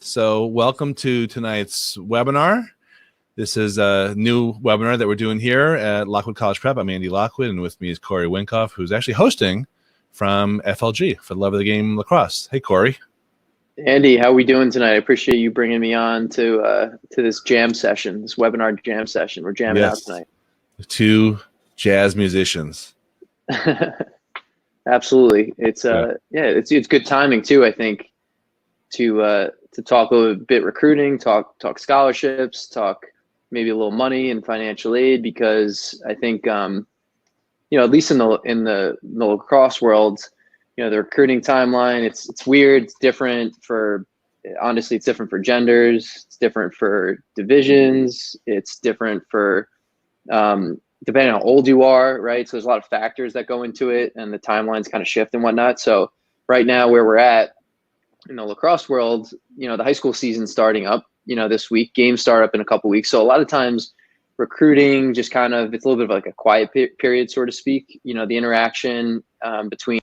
So welcome to tonight's webinar. This is a new webinar that we're doing here at Lockwood College Prep. I'm Andy Lockwood, and with me is Corey Winkoff, who's actually hosting from FLG for the Love of the Game Lacrosse. Hey, Corey. Andy, how are we doing tonight? I appreciate you bringing me on to this jam session, this webinar jam session. We're jamming out tonight. Two jazz musicians. Absolutely. It's it's good timing too, I think, to talk a little bit recruiting, talk scholarships, talk maybe a little money and financial aid, because I think at least in the lacrosse world, the recruiting timeline, it's weird, it's different for genders, it's different for divisions, it's different for depending on how old you are, right? So there's a lot of factors that go into it, and the timelines kind of shift and whatnot. So right now, where we're at in the lacrosse world, the high school season's starting up, this week. Games start up in a couple weeks. So a lot of times recruiting just kind of, it's a little bit of like a quiet period, so to speak. The interaction between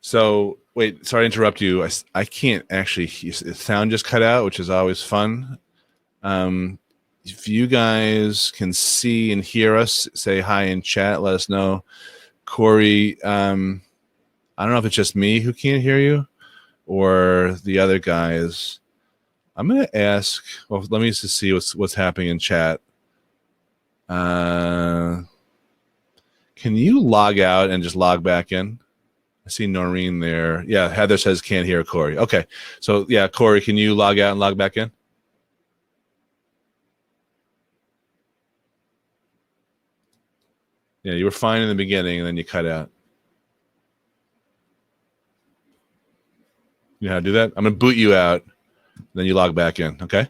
So wait, sorry to interrupt you. I can't actually, the sound just cut out, which is always fun. If you guys can see and hear us, say hi in chat, let us know. Corey, I don't know if it's just me who can't hear you or the other guys. I'm going to ask, well, let me just see what's happening in chat. Can you log out and just log back in? I see Noreen there. Yeah, Heather says can't hear Corey. Okay, so yeah, Corey, can you log out and log back in? Yeah, you were fine in the beginning, and then you cut out. You know how to do that? I'm going to boot you out, then you log back in, okay?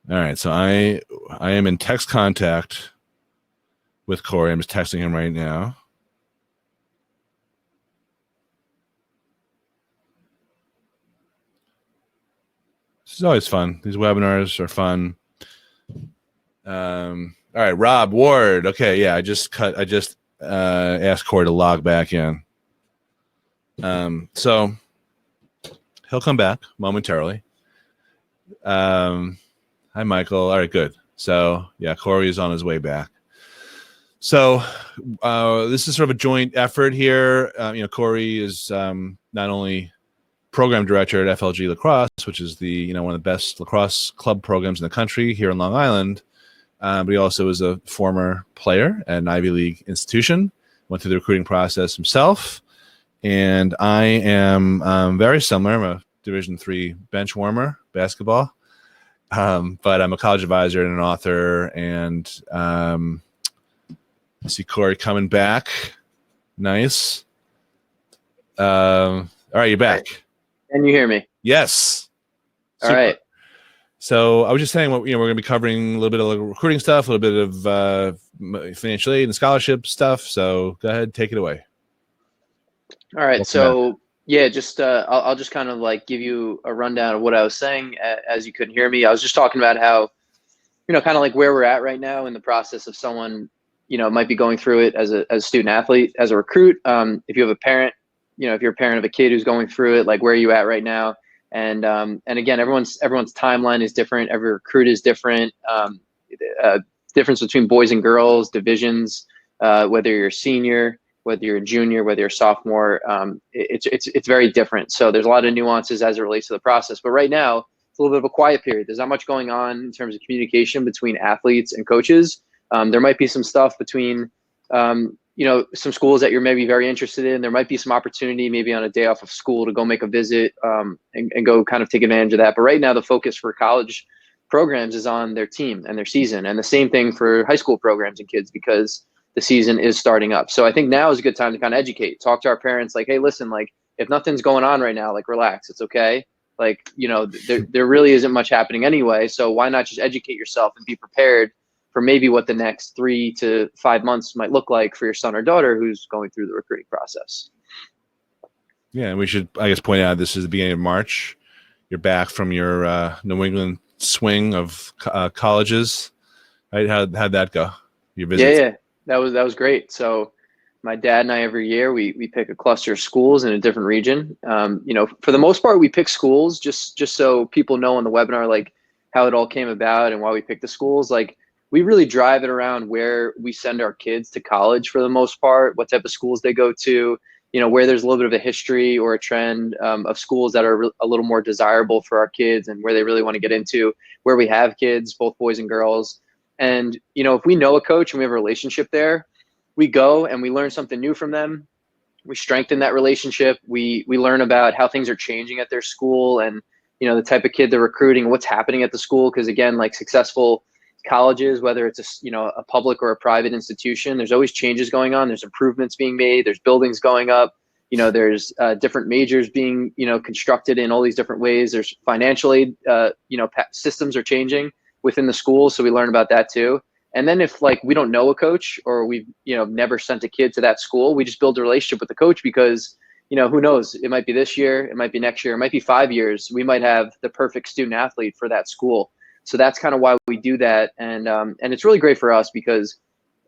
All right, so I am in text contact with Corey. I'm just texting him right now. This is always fun. These webinars are fun. All right, Rob Ward. Okay, yeah, I just asked Corey to log back in. So he'll come back momentarily. Hi, Michael. All right, good. So yeah, Corey is on his way back. So this is sort of a joint effort here. Corey is not only program director at FLG Lacrosse, which is the one of the best lacrosse club programs in the country here in Long Island, but he also is a former player at an Ivy League institution. Went through the recruiting process himself, and I am very similar. I'm a Division III bench warmer, basketball. But I'm a college advisor and an author, and I see Corey coming back. Nice. All right, you're back. Can you hear me? Yes. All right. So I was just saying, we're going to be covering a little bit of recruiting stuff, a little bit of financial aid and scholarship stuff. So go ahead, take it away. All right. So yeah, just I'll just kind of like give you a rundown of what I was saying as you couldn't hear me. I was just talking about how, kind of like where we're at right now in the process of someone, might be going through it as a student athlete, as a recruit. If you have a parent, if you're a parent of a kid who's going through it, like where are you at right now? And again, everyone's timeline is different. Every recruit is different. Difference between boys and girls, divisions, whether you're a senior, whether you're a junior, whether you're a sophomore, it's very different. So there's a lot of nuances as it relates to the process. But right now, it's a little bit of a quiet period. There's not much going on in terms of communication between athletes and coaches. There might be some stuff between, some schools that you're maybe very interested in. There might be some opportunity maybe on a day off of school to go make a visit and go kind of take advantage of that. But right now, the focus for college programs is on their team and their season. And the same thing for high school programs and kids, because the season is starting up. So I think now is a good time to kind of educate, talk to our parents, like, hey, listen, like if nothing's going on right now, like relax, it's okay. Like, there really isn't much happening anyway. So why not just educate yourself and be prepared for maybe what the next 3 to 5 months might look like for your son or daughter who's going through the recruiting process. Yeah, and we should, I guess, point out this is the beginning of March. You're back from your New England swing of colleges, right? How'd that go? Your visits? Yeah, that was great. So my dad and I, every year we pick a cluster of schools in a different region. For the most part, we pick schools just so people know on the webinar like how it all came about and why we picked the schools. Like, we really drive it around where we send our kids to college for the most part, what type of schools they go to, where there's a little bit of a history or a trend of schools that are a little more desirable for our kids and where they really want to get into, where we have kids, both boys and girls. And, if we know a coach and we have a relationship there, we go and we learn something new from them. We strengthen that relationship. We learn about how things are changing at their school and, the type of kid they're recruiting, what's happening at the school. Because again, like successful colleges, whether it's a public or a private institution, there's always changes going on. There's improvements being made. There's buildings going up. There's different majors being, constructed in all these different ways. There's financial aid, systems are changing within the school. So we learn about that too. And then if like we don't know a coach or we've, never sent a kid to that school, we just build a relationship with the coach because, who knows, it might be this year, it might be next year, it might be 5 years. We might have the perfect student athlete for that school. So that's kind of why we do that. And it's really great for us because,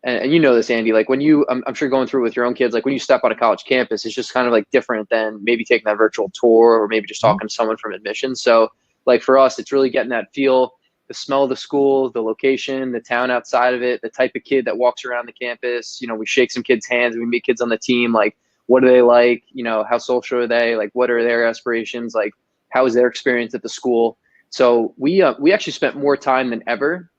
and you know this, Andy, like when I'm sure going through it with your own kids, like when you step on a college campus, it's just kind of like different than maybe taking that virtual tour or maybe just talking to someone from admissions. So like for us, it's really getting that feel, the smell of the school, the location, the town outside of it, the type of kid that walks around the campus. We shake some kids' hands, we meet kids on the team. Like, what do they like? How social are they? Like, what are their aspirations? Like, how is their experience at the school? So we actually spent more time than ever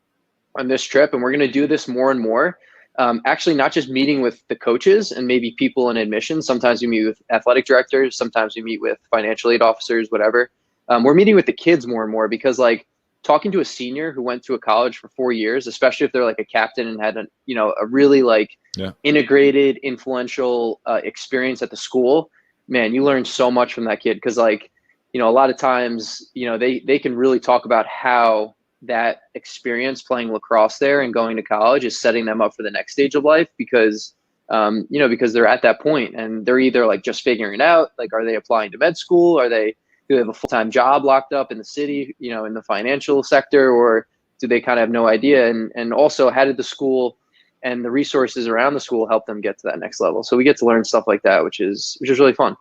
on this trip, and we're going to do this more and more. Actually, not just meeting with the coaches and maybe people in admissions. Sometimes we meet with athletic directors. Sometimes we meet with financial aid officers, whatever. We're meeting with the kids more and more because like talking to a senior who went to a college for 4 years, especially if they're like a captain and had a really like integrated, influential experience at the school, man, you learn so much from that kid. Because like, a lot of times, they can really talk about how that experience playing lacrosse there and going to college is setting them up for the next stage of life because, because they're at that point and they're either like just figuring it out. Like, are they applying to med school? Do they have a full-time job locked up in the city, in the financial sector, or do they kind of have no idea? And also, how did the school and the resources around the school help them get to that next level? So we get to learn stuff like that, which is really fun.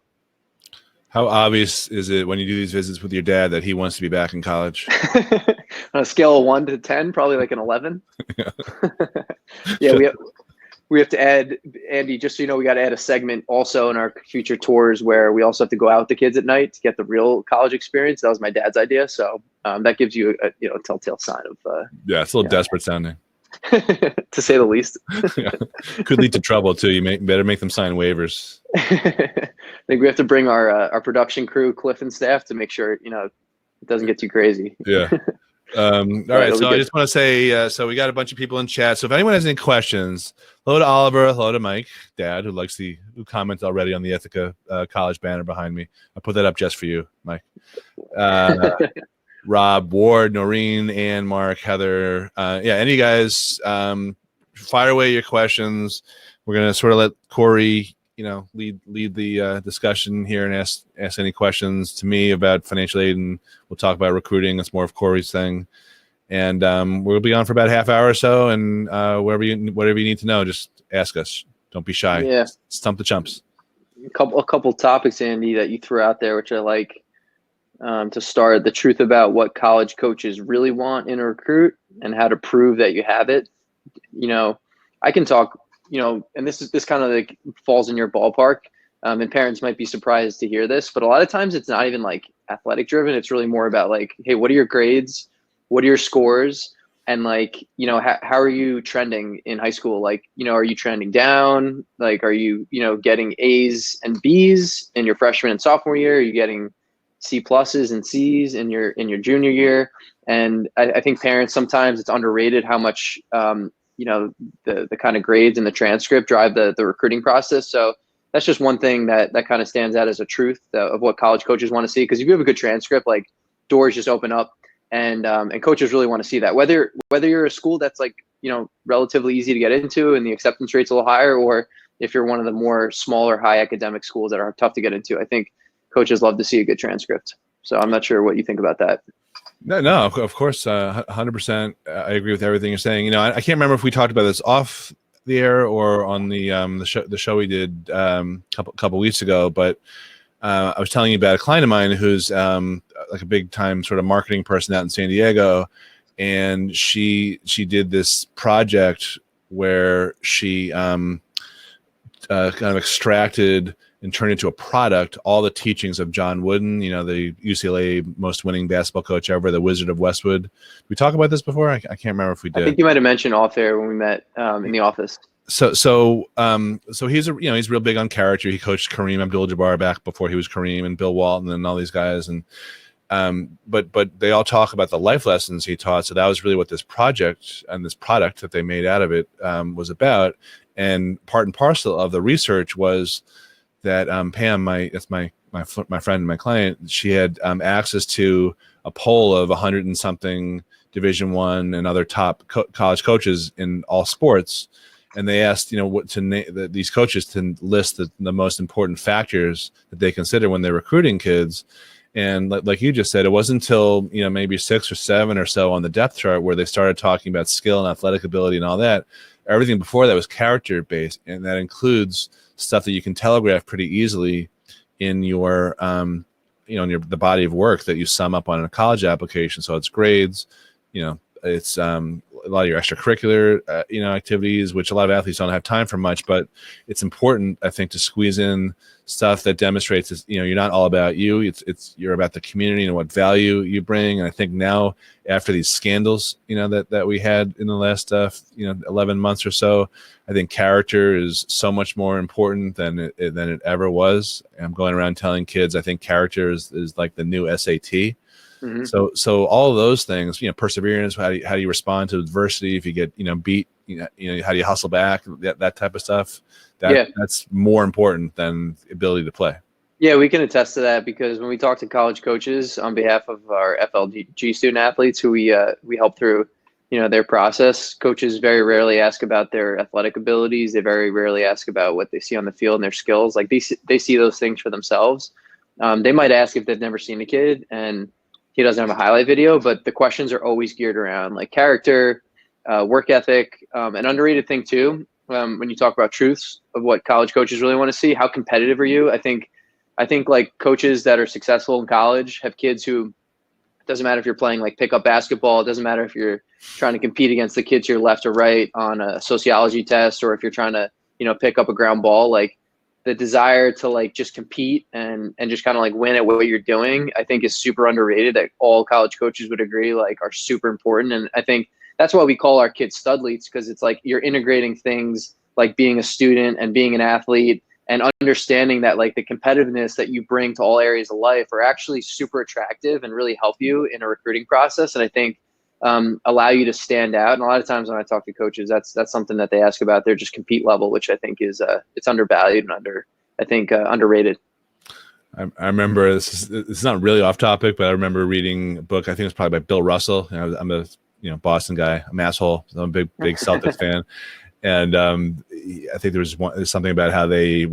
How obvious is it when you do these visits with your dad that he wants to be back in college? On a scale of 1 to 10, probably like an 11. Yeah, we have to add, Andy, just so you know, we got to add a segment also in our future tours where we also have to go out with the kids at night to get the real college experience. That was my dad's idea. So that gives you a telltale sign of. Yeah, it's a little desperate sounding. To say the least. Yeah. Could lead to trouble too. You better make them sign waivers. I think we have to bring our production crew, Cliff and staff, to make sure, it doesn't get too crazy. Yeah. All right. So I just want to say, so we got a bunch of people in chat. So if anyone has any questions, hello to Oliver, hello to Mike, Dad, who commented already on the Ithaca college banner behind me. I put that up just for you, Mike. Rob, Ward, Noreen, Ann, Mark, Heather. Any of you guys, fire away your questions. We're gonna sort of let Corey, lead the discussion here and ask any questions to me about financial aid, and we'll talk about recruiting. That's more of Corey's thing. And we'll be on for about a half hour or so. And whatever you need to know, just ask us. Don't be shy. Yeah. Stump the chumps. A couple topics, Andy, that you threw out there, which I like. To start, the truth about what college coaches really want in a recruit and how to prove that you have it. I can talk, and this kind of like falls in your ballpark. And parents might be surprised to hear this, but a lot of times it's not even like athletic driven. It's really more about like, hey, what are your grades? What are your scores? And like, how are you trending in high school? Like, are you trending down? Like, are you, getting A's and B's in your freshman and sophomore year? Are you getting C pluses and C's in your junior year? And I think parents, sometimes it's underrated how much, the kind of grades in the transcript drive the recruiting process. So that's just one thing that kind of stands out as a truth of what college coaches want to see. Because if you have a good transcript, like doors just open up, and coaches really want to see that. Whether you're a school that's like, you know, relatively easy to get into and the acceptance rate's a little higher, or if you're one of the more smaller, high academic schools that are tough to get into, I think coaches love to see a good transcript. So I'm not sure what you think about that. No, of course, 100%. I agree with everything you're saying. You know, I can't remember if we talked about this off the air or on the show we did couple weeks ago, but I was telling you about a client of mine who's like a big time sort of marketing person out in San Diego, and she did this project where she kind of extracted and turned into a product all the teachings of John Wooden, you know, the UCLA most winning basketball coach ever, the Wizard of Westwood. Did we talk about this before? I can't remember if we did. I think you might have mentioned off there when we met in the office. So he's he's real big on character. He coached Kareem Abdul-Jabbar back before he was Kareem, and Bill Walton and all these guys. And but they all talk about the life lessons he taught. So that was really what this project and this product that they made out of it was about. And part and parcel of the research was that Pam, my friend and my client, she had access to a poll of 100 and something Division I and other top college coaches in all sports. And they asked, you know, what to these coaches to list the most important factors that they consider when they're recruiting kids. And like you just said, it wasn't until, you know, maybe 6 or 7 or so on the depth chart where they started talking about skill and athletic ability and all that. Everything before that was character based, and that includes stuff that you can telegraph pretty easily in your, you know, in the body of work that you sum up on a college application. So it's grades, you know, it's a lot of your extracurricular, you know, activities, which a lot of athletes don't have time for much, but it's important, I think, to squeeze in stuff that demonstrates, you know, you're not all about you. You're about the community and what value you bring. And I think now, after these scandals, you know, that we had in the last, 11 months or so, I think character is so much more important than it ever was. I'm going around telling kids, I think character is like the new SAT. Mm-hmm. So all of those things, you know, perseverance, how do you respond to adversity if you get, you know, beat, you know, how do you hustle back, that type of stuff. That's more important than ability to play. Yeah, we can attest to that, because when we talk to college coaches on behalf of our FLG student athletes who we help through, you know, their process, coaches very rarely ask about their athletic abilities. They very rarely ask about what they see on the field and their skills. Like they see those things for themselves. They might ask if they've never seen a kid and he doesn't have a highlight video, but the questions are always geared around like character, work ethic, an underrated thing too. When you talk about truths of what college coaches really want to see, how competitive are you? I think like coaches that are successful in college have kids who, it doesn't matter if you're playing like pickup basketball, it doesn't matter if you're trying to compete against the kids to your left or right on a sociology test, or if you're trying to, you know, pick up a ground ball, like the desire to like just compete and just kind of like win at what you're doing, I think is super underrated, that all college coaches would agree like are super important. And I think that's why we call our kids studleets, because it's like you're integrating things like being a student and being an athlete and understanding that like the competitiveness that you bring to all areas of life are actually super attractive and really help you in a recruiting process. And I think allow you to stand out. And a lot of times when I talk to coaches, that's something that they ask about their just compete level, which I think is it's undervalued and underrated. I remember this is not really off topic, but I remember reading a book. I think it was probably by Bill Russell. You know, I'm a Boston guy, I'm an asshole. I'm a big Celtics fan. And I think there's something about how they,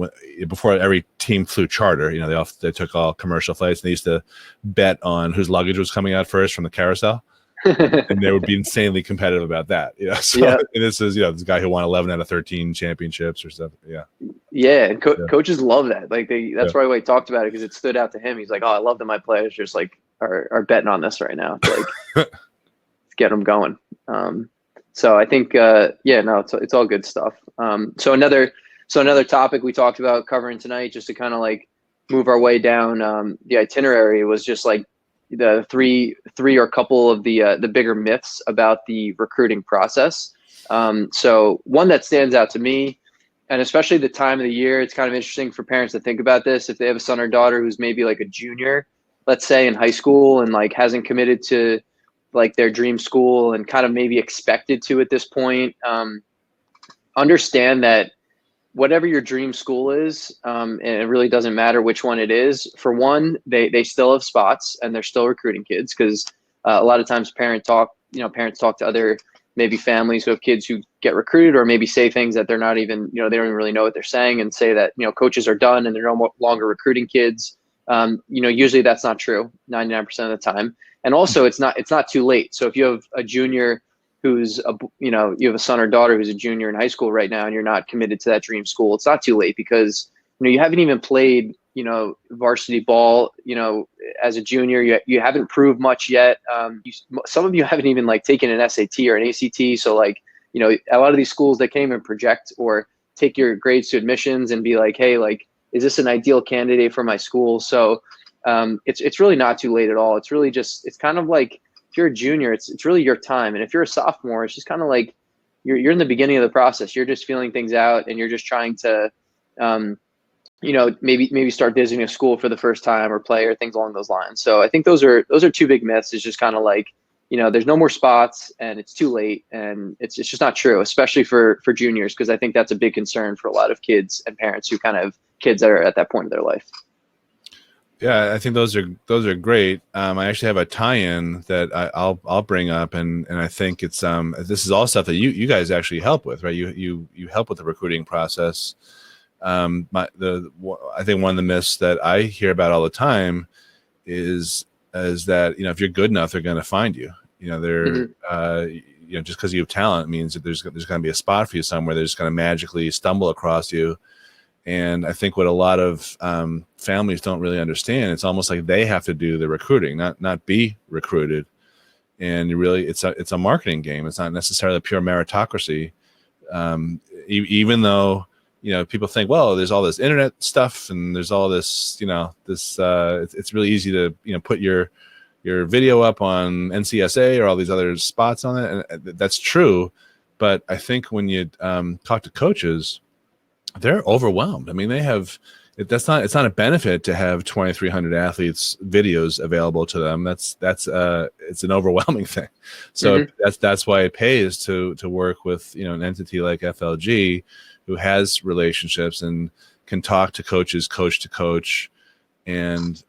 before every team flew charter, you know, they took all commercial flights, and they used to bet on whose luggage was coming out first from the carousel. And they would be insanely competitive about that. You know? So, yeah. And this is, you know, this guy who won 11 out of 13 championships or something. Yeah. Yeah. And coaches love that. Like that's why we talked about it, because it stood out to him. He's like, oh, I love that my players just like are betting on this right now. Like, let's get them going. So I think, it's all good stuff. So another topic we talked about covering tonight, just to kind of like move our way down the itinerary, was just like the three or a couple of the bigger myths about the recruiting process. So one that stands out to me, and especially the time of the year, it's kind of interesting for parents to think about this. If they have a son or daughter who's maybe like a junior, let's say in high school, and like hasn't committed to like their dream school and kind of maybe expected to at this point, understand that whatever your dream school is, and it really doesn't matter which one it is. For one, they still have spots and they're still recruiting kids because a lot of times parents talk to other maybe families who have kids who get recruited, or maybe say things that they're not even, they don't even really know what they're saying, and say that, coaches are done and they're no longer recruiting kids. Usually that's not true 99% of the time. And also it's not too late. So if you have a junior who's you have a son or daughter who's a junior in high school right now and you're not committed to that dream school, it's not too late, because you haven't even played varsity ball as a junior. You haven't proved much yet. Some of you haven't even taken an SAT or an ACT. So a lot of these schools, they can't even project or take your grades to admissions and be like, hey, is this an ideal candidate for my school? So it's really not too late at all. It's really just, it's kind of like, if you're a junior, it's really your time. And if you're a sophomore, it's just kind of like you're in the beginning of the process. You're just feeling things out and you're just trying to maybe start visiting a school for the first time or play or things along those lines. So I think those are two big myths. It's just kind of there's no more spots and it's too late, and it's just not true, especially for juniors, because I think that's a big concern for a lot of kids and parents who kind of kids that are at that point of their life. Yeah, I think those are great. I actually have a tie-in that I'll bring up, and I think it's this is all stuff that you guys actually help with, right? You help with the recruiting process. I think one of the myths that I hear about all the time is that if you're good enough, they're going to find you. They're just because you have talent means that there's going to be a spot for you somewhere. They're just going to magically stumble across you. And I think what a lot of families don't really understand, it's almost like they have to do the recruiting, not be recruited. And really, it's a marketing game. It's not necessarily pure meritocracy. Even though people think, well, there's all this internet stuff and there's all this, it's really easy to put your video up on NCSA or all these other spots on it, and that's true. But I think when you talk to coaches, they're overwhelmed. I mean, it's not a benefit to have 2,300 athletes videos available to them. It's an overwhelming thing. So that's why it pays to work with an entity like FLG, who has relationships and can talk to coaches, coach to coach, and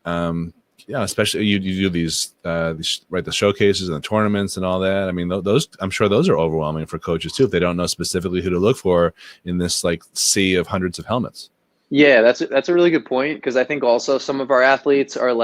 especially you do these right, the showcases and the tournaments and all that. I mean, those, I'm sure those are overwhelming for coaches too, if they don't know specifically who to look for in this sea of hundreds of helmets. Yeah, that's a really good point, because I think also some of our athletes are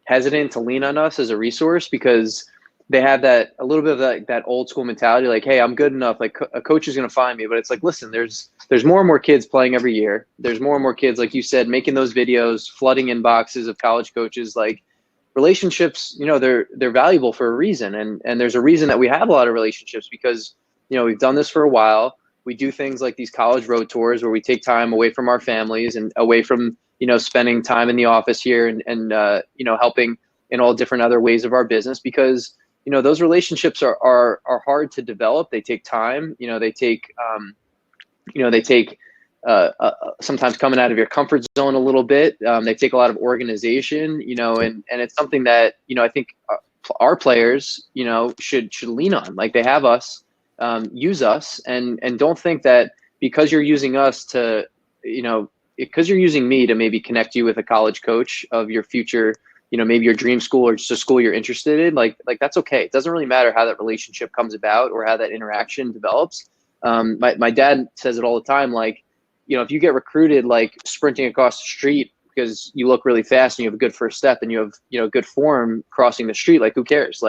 hesitant to lean on us as a resource because they have that a little bit of that old school mentality, hey, I'm good enough, a coach is going to find me. But it's listen, there's more and more kids playing every year. There's more and more kids, like you said, making those videos, flooding inboxes of college coaches. Relationships, they're valuable for a reason, and there's a reason that we have a lot of relationships, because we've done this for a while. We do things like these college road tours where we take time away from our families and away from spending time in the office here and helping in all different other ways of our business, because those relationships are hard to develop. They take time. They take sometimes coming out of your comfort zone a little bit. They take a lot of organization, and it's something that I think our players should lean on. They have us, use us, and don't think that because you're using us to because you're using me to maybe connect you with a college coach of your future, maybe your dream school or just a school you're interested in, that's okay. It doesn't really matter how that relationship comes about or how that interaction develops. My dad says it all the time, if you get recruited, sprinting across the street because you look really fast and you have a good first step and you have good form crossing the street, who cares?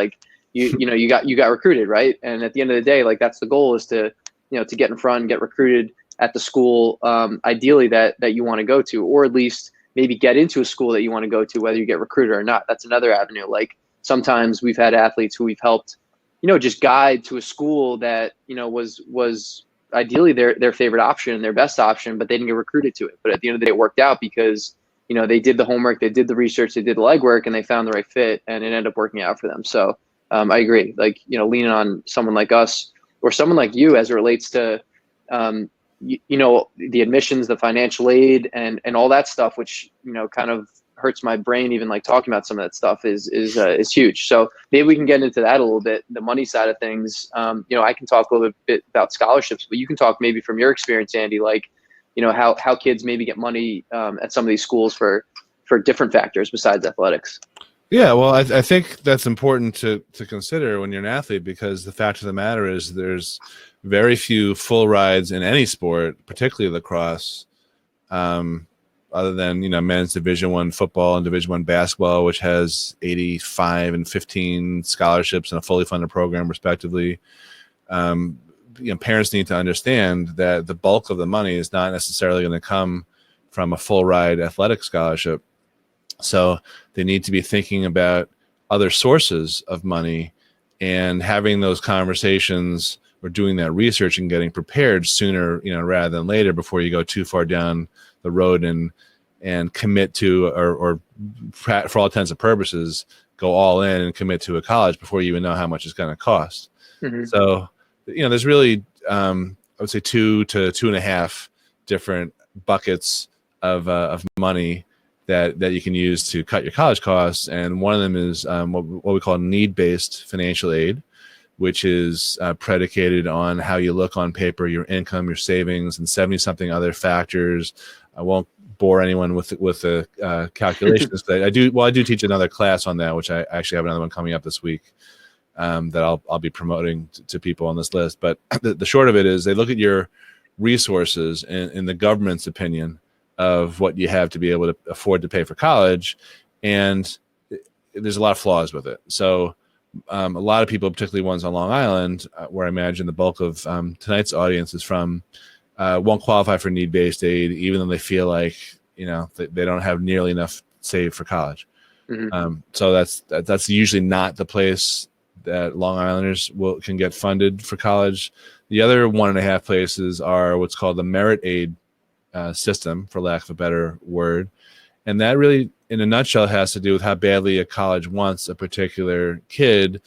You got recruited, right? And at the end of the day, that's the goal, is to to get in front and get recruited at the school, ideally that you want to go to, or at least maybe get into a school that you want to go to, whether you get recruited or not. That's another avenue. Sometimes we've had athletes who we've helped, just guide to a school that was ideally their favorite option, their best option, but they didn't get recruited to it. But at the end of the day, it worked out because they did the homework, they did the research, they did the legwork, and they found the right fit, and it ended up working out for them. So I agree. Leaning on someone like us or someone like you as it relates to the admissions, the financial aid, and all that stuff, which kind of hurts my brain even talking about some of that stuff is huge. So maybe we can get into that a little bit, the money side of things. I can talk a little bit about scholarships, but you can talk maybe from your experience, Andy, how kids maybe get money at some of these schools for different factors besides athletics. Yeah, well, I think that's important to consider when you're an athlete, because the fact of the matter is there's very few full rides in any sport, particularly lacrosse, other than men's Division I football and Division I basketball, which has 85 and 15 scholarships and a fully funded program, respectively. Parents need to understand that the bulk of the money is not necessarily going to come from a full ride athletic scholarship. So they need to be thinking about other sources of money and having those conversations or doing that research and getting prepared sooner, rather than later, before you go too far down the road and commit to, or for all intents and purposes, go all in and commit to a college before you even know how much it's going to cost. Mm-hmm. So, there's really, I would say 2 to 2.5 different buckets of money that you can use to cut your college costs. And one of them is what we call need-based financial aid, which is predicated on how you look on paper, your income, your savings, and 70-something other factors. I won't bore anyone with the calculations, but I do teach another class on that, which I actually have another one coming up this week that I'll be promoting to people on this list. But the short of it is they look at your resources in the government's opinion of what you have to be able to afford to pay for college, and there's a lot of flaws with it. So a lot of people, particularly ones on Long Island, where I imagine the bulk of tonight's audience is from, won't qualify for need-based aid, even though they feel like they don't have nearly enough saved for college. Mm-hmm. So that's usually not the place that Long Islanders can get funded for college. The other 1.5 places are what's called the merit aid system, for lack of a better word. And that really, in a nutshell, has to do with how badly a college wants a particular kid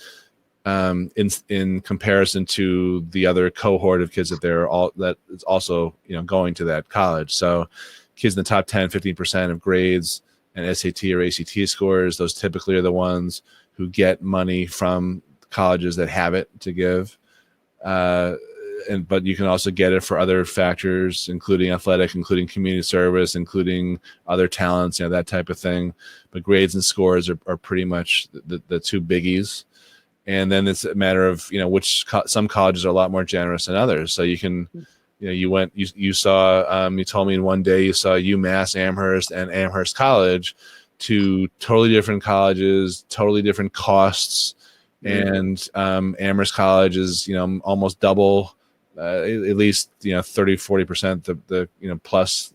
in comparison to the other cohort of kids that is also going to that college. So kids in the top 10, 15% of grades and SAT or ACT scores, those typically are the ones who get money from colleges that have it to give. But you can also get it for other factors, including athletic, including community service, including other talents, that type of thing. But grades and scores are pretty much the two biggies. And then it's a matter of, some colleges are a lot more generous than others. So you can, you saw, you told me in one day you saw UMass, Amherst, and Amherst College, two totally different colleges, totally different costs. And Amherst College is, almost double, at least 30-40% the plus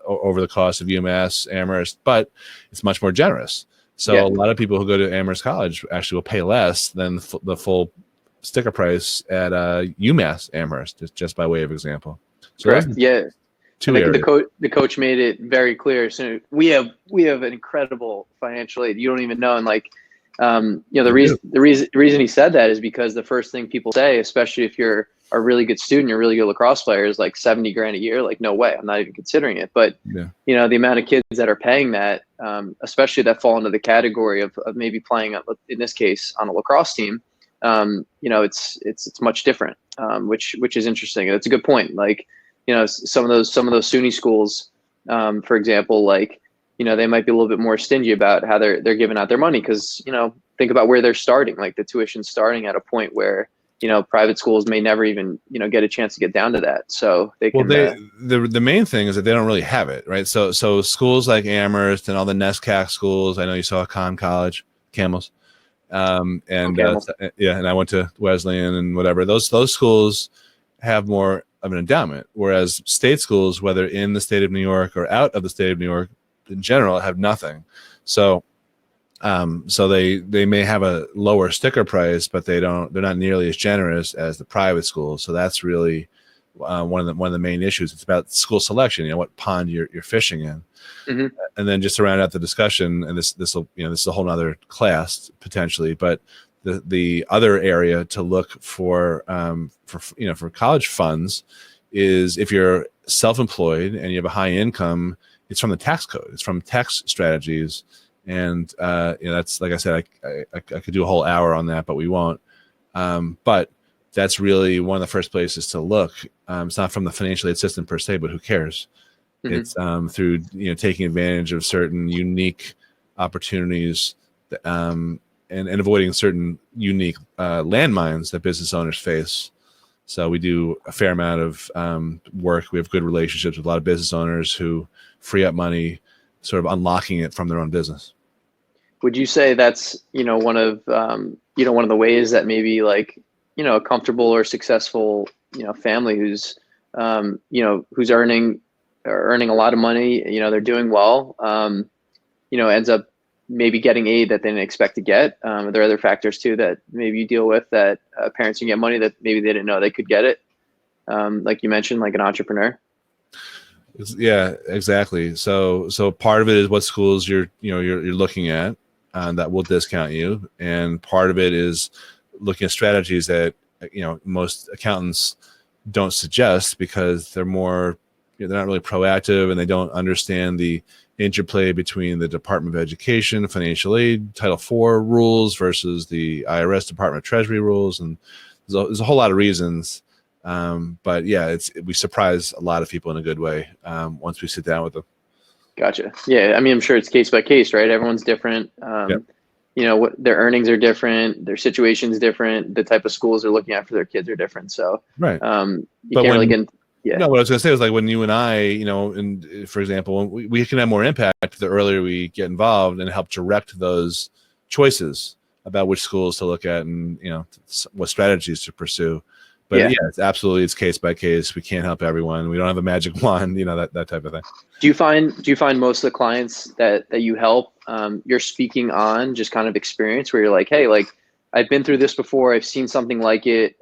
over the cost of UMass Amherst, but it's much more generous. So a lot of people who go to Amherst College actually will pay less than the full sticker price at UMass Amherst, just by way of example. So correct. Yeah. I think the coach made it very clear. So we have an incredible financial aid. You don't even know. And the reason he said that is because the first thing people say, especially if you're a really good student, you're a really good lacrosse player, is like $70,000 a year. Like, no way, I'm not even considering it. But the amount of kids that are paying that, especially that fall into the category of maybe playing, in this case, on a lacrosse team, it's much different, which is interesting. And it's a good point. Like, some of those SUNY schools, for example, like, they might be a little bit more stingy about how they're giving out their money, because think about where they're starting. Like, the tuition's starting at a point where private schools may never even get a chance to get down to that. So they can. Well, the main thing is that they don't really have it, right? So schools like Amherst and all the NESCAC schools. I know you saw College, Camels, and I went to Wesleyan and whatever. Those schools have more of an endowment, whereas state schools, whether in the state of New York or out of the state of New York, in general, have nothing. So they may have a lower sticker price, but they're not nearly as generous as the private schools. So that's really one of the main issues. It's about school selection, what pond you're fishing in. Mm-hmm. And then just to round out the discussion, and this is a whole nother class potentially, but the other area to look for college funds is if you're self-employed and you have a high income. It's from the tax code. It's from tax strategies. And, that's, like I said, I could do a whole hour on that, but we won't. But that's really one of the first places to look. It's not from the financial aid system per se, but who cares? It's through taking advantage of certain unique opportunities, and avoiding certain unique landmines that business owners face. So we do a fair amount of work. We have good relationships with a lot of business owners who free up money, sort of unlocking it from their own business. Would you say that's one of the ways that maybe like a comfortable or successful family who's who's earning a lot of money, they're doing well, ends up maybe getting aid that they didn't expect to get? Are there other factors too that maybe you deal with that parents can get money that maybe they didn't know they could get it? Like you mentioned, like an entrepreneur. Yeah, exactly. So part of it is what schools you're looking at that will discount you, and part of it is looking at strategies that most accountants don't suggest because they're more they're not really proactive, and they don't understand the interplay between the Department of Education, financial aid, Title IV rules versus the IRS Department of Treasury rules, and there's a whole lot of reasons. But yeah, we surprise a lot of people in a good way once we sit down with them. Gotcha. Yeah, I mean, I'm sure it's case by case, right? Everyone's different. Yep. What their earnings are different, their situation's different, the type of schools they're looking at for their kids are different. So right. You but can't really get. Yeah. No, what I was going to say was like when you and I, and for example, we can have more impact the earlier we get involved and help direct those choices about which schools to look at and what strategies to pursue. But yeah, it's case by case. We can't help everyone. We don't have a magic wand, that type of thing. Do you find most of the clients that you help, you're speaking on just kind of experience where you're like, hey, like I've been through this before. I've seen something like it.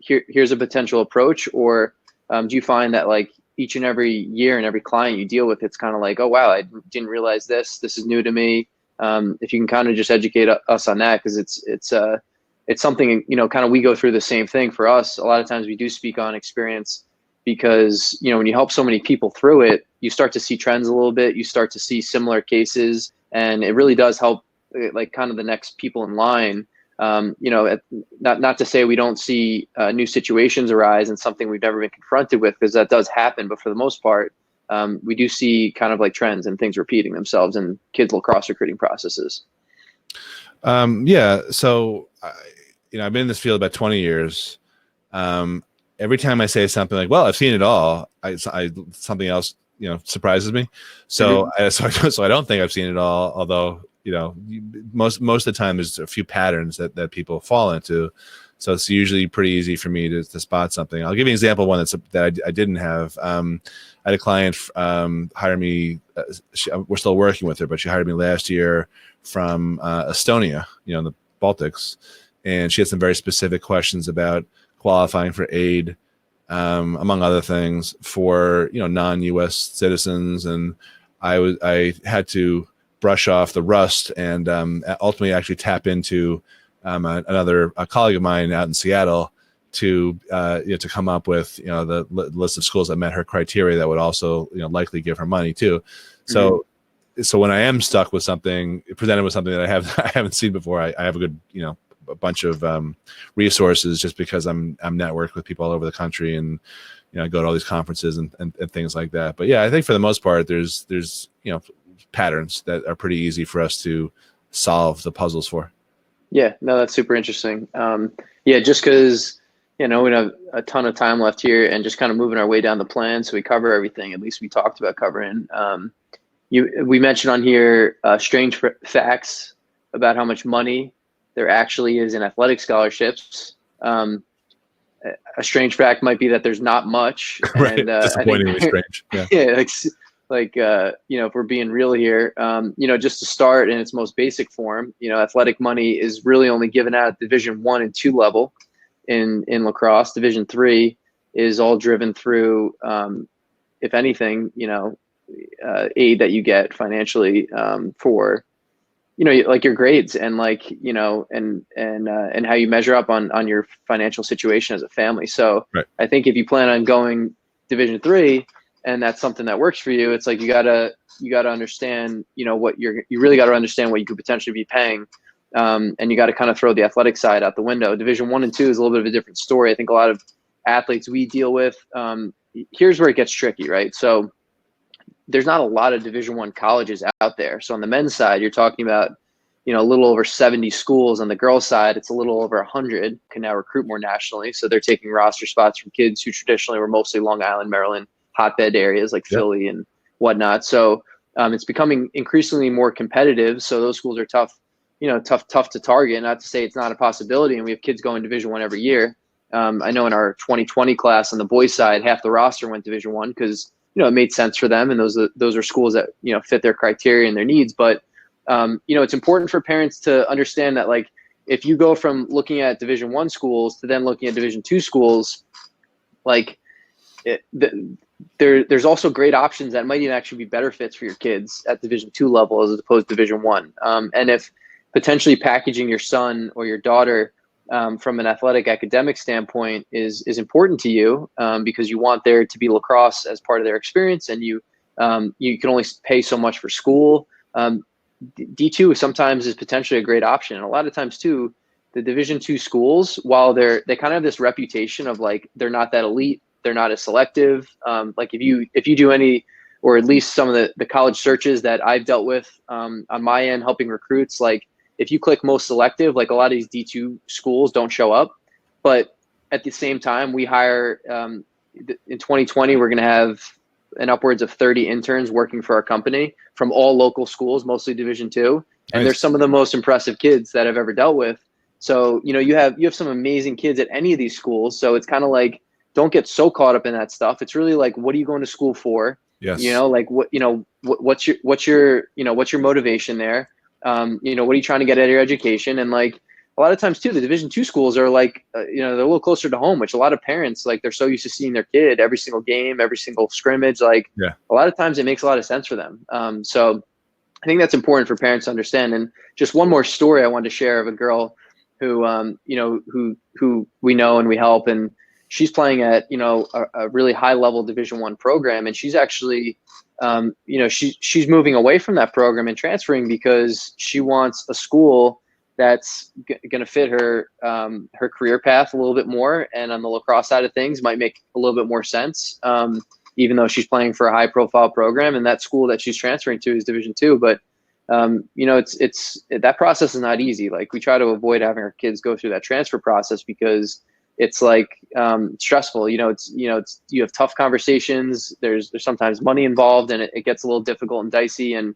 Here's a potential approach. Or do you find that like each and every year and every client you deal with, it's kind of like, oh, wow, I didn't realize this. This is new to me. If you can kind of just educate us on that, because it's something, kind of we go through the same thing for us. A lot of times we do speak on experience because, when you help so many people through it, you start to see trends a little bit. You start to see similar cases, and it really does help like kind of the next people in line. Not to say we don't see new situations arise and something we've never been confronted with, because that does happen. But for the most part, we do see kind of like trends and things repeating themselves in kids lacrosse recruiting processes. Yeah. So, I've been in this field about 20 years. Every time I say something like, well, I've seen it all, something else, surprises me. So, so I don't think I've seen it all, although, most of the time there's a few patterns that people fall into. So it's usually pretty easy for me to spot something. I'll give you an example of one that I didn't have. I had a client hire me. We're still working with her, but she hired me last year from Estonia, in the Baltics. And she had some very specific questions about qualifying for aid, among other things, for non-U.S. citizens. And I had to brush off the rust and ultimately actually tap into a colleague of mine out in Seattle to come up with the list of schools that met her criteria that would also likely give her money too. So when I am stuck with something, presented with something that I haven't seen before, I have a good a bunch of resources just because I'm networked with people all over the country, and I go to all these conferences and things like that. But yeah, I think for the most part there's patterns that are pretty easy for us to solve the puzzles for. Yeah, no, that's super interesting. Just because we have a ton of time left here and just kind of moving our way down the plan so we cover everything at least we talked about covering. We mentioned on here strange facts about how much money there actually is in athletic scholarships. A strange fact might be that there's not much. Right. And, disappointingly strange. Yeah. Yeah, if we're being real here, just to start in its most basic form, athletic money is really only given out at Division 1 and 2 level in lacrosse. Division 3 is all driven through, if anything, aid that you get financially for, like your grades and and how you measure up on your financial situation as a family. So right. I think if you plan on going Division 3, and that's something that works for you, it's like you gotta understand, you really gotta understand what you could potentially be paying and you got to kind of throw the athletic side out the window. Division I and II is a little bit of a different story. I think a lot of athletes we deal with, here's where it gets tricky, right? So there's not a lot of Division I colleges out there. So on the men's side, you're talking about, a little over 70 schools. On the girls' side, it's a little over 100. Can now recruit more nationally. So they're taking roster spots from kids who traditionally were mostly Long Island, Maryland, hotbed areas like Philly and whatnot. So it's becoming increasingly more competitive. So those schools are tough to target. Not to say it's not a possibility. And we have kids going Division I every year. I know in our 2020 class on the boys' side, half the roster went Division I because it made sense for them, and those are schools that fit their criteria and their needs. But it's important for parents to understand that, like, if you go from looking at Division I schools to then looking at Division II schools, like there's also great options that might even actually be better fits for your kids at Division II level as opposed to Division I. And if potentially packaging your son or your daughter from an athletic academic standpoint is important to you, because you want there to be lacrosse as part of their experience, and you can only pay so much for school. D2 sometimes is potentially a great option. And a lot of times too, the Division II schools, while they kind of have this reputation of like, they're not that elite, they're not as selective. Like if you do any, or at least some of the college searches that I've dealt with on my end, helping recruits, like if you click most selective, like a lot of these D2 schools don't show up. But at the same time, we hire, in 2020, we're going to have an upwards of 30 interns working for our company from all local schools, mostly Division II. And they're some of the most impressive kids that I've ever dealt with. So, you have some amazing kids at any of these schools. So it's kind of like, don't get so caught up in that stuff. It's really like, what are you going to school for? Yes. Like what's your motivation there? What are you trying to get out of your education? And like, a lot of times too, the Division II schools are like, they're a little closer to home, which a lot of parents, like, they're so used to seeing their kid every single game, every single scrimmage. Like, a lot of times it makes a lot of sense for them. So I think that's important for parents to understand. And just one more story I wanted to share of a girl who, who we know and we help, and she's playing at, a really high level Division I program. And she's actually, she's moving away from that program and transferring because she wants a school that's going to fit her her career path a little bit more, and on the lacrosse side of things might make a little bit more sense, even though she's playing for a high profile program, and that school that she's transferring to is Division II. But it's that process is not easy. Like, we try to avoid having our kids go through that transfer process because it's like stressful. You have tough conversations. There's sometimes money involved, and it gets a little difficult and dicey, and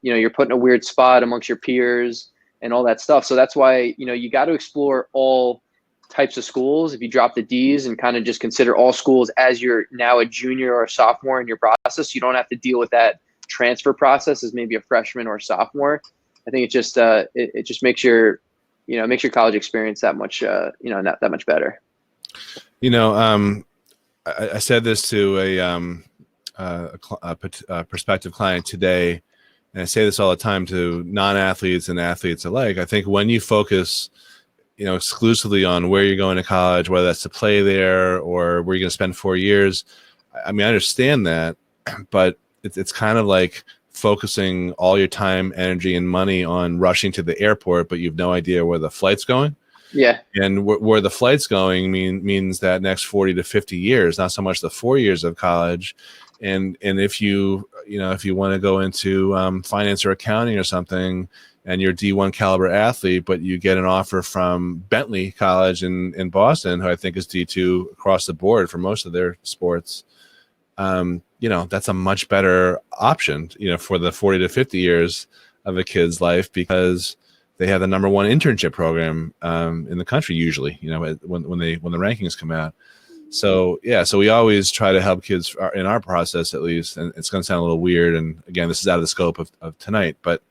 you're put in a weird spot amongst your peers and all that stuff. So that's why, you got to explore all types of schools. If you drop the D's and kind of just consider all schools as you're now a junior or a sophomore in your process, you don't have to deal with that transfer process as maybe a freshman or a sophomore. I think it just makes your, makes your college experience that much, not that much better. I said this to a prospective client today, and I say this all the time to non-athletes and athletes alike. I think when you focus, exclusively on where you're going to college, whether that's to play there or where you're going to spend 4 years, I mean, I understand that, but it's kind of like focusing all your time, energy, and money on rushing to the airport, but you have no idea where the flight's going. Yeah. And where the flight's going means that next 40 to 50 years, not so much the 4 years of college. And if you want to go into finance or accounting or something, and you're a D1 caliber athlete, but you get an offer from Bentley College in Boston, who I think is D2 across the board for most of their sports, that's a much better option, for the 40 to 50 years of a kid's life, because they have the number one internship program in the country usually, when the rankings come out. So we always try to help kids in our process, at least, and it's going to sound a little weird. And again, this is out of the scope of tonight, but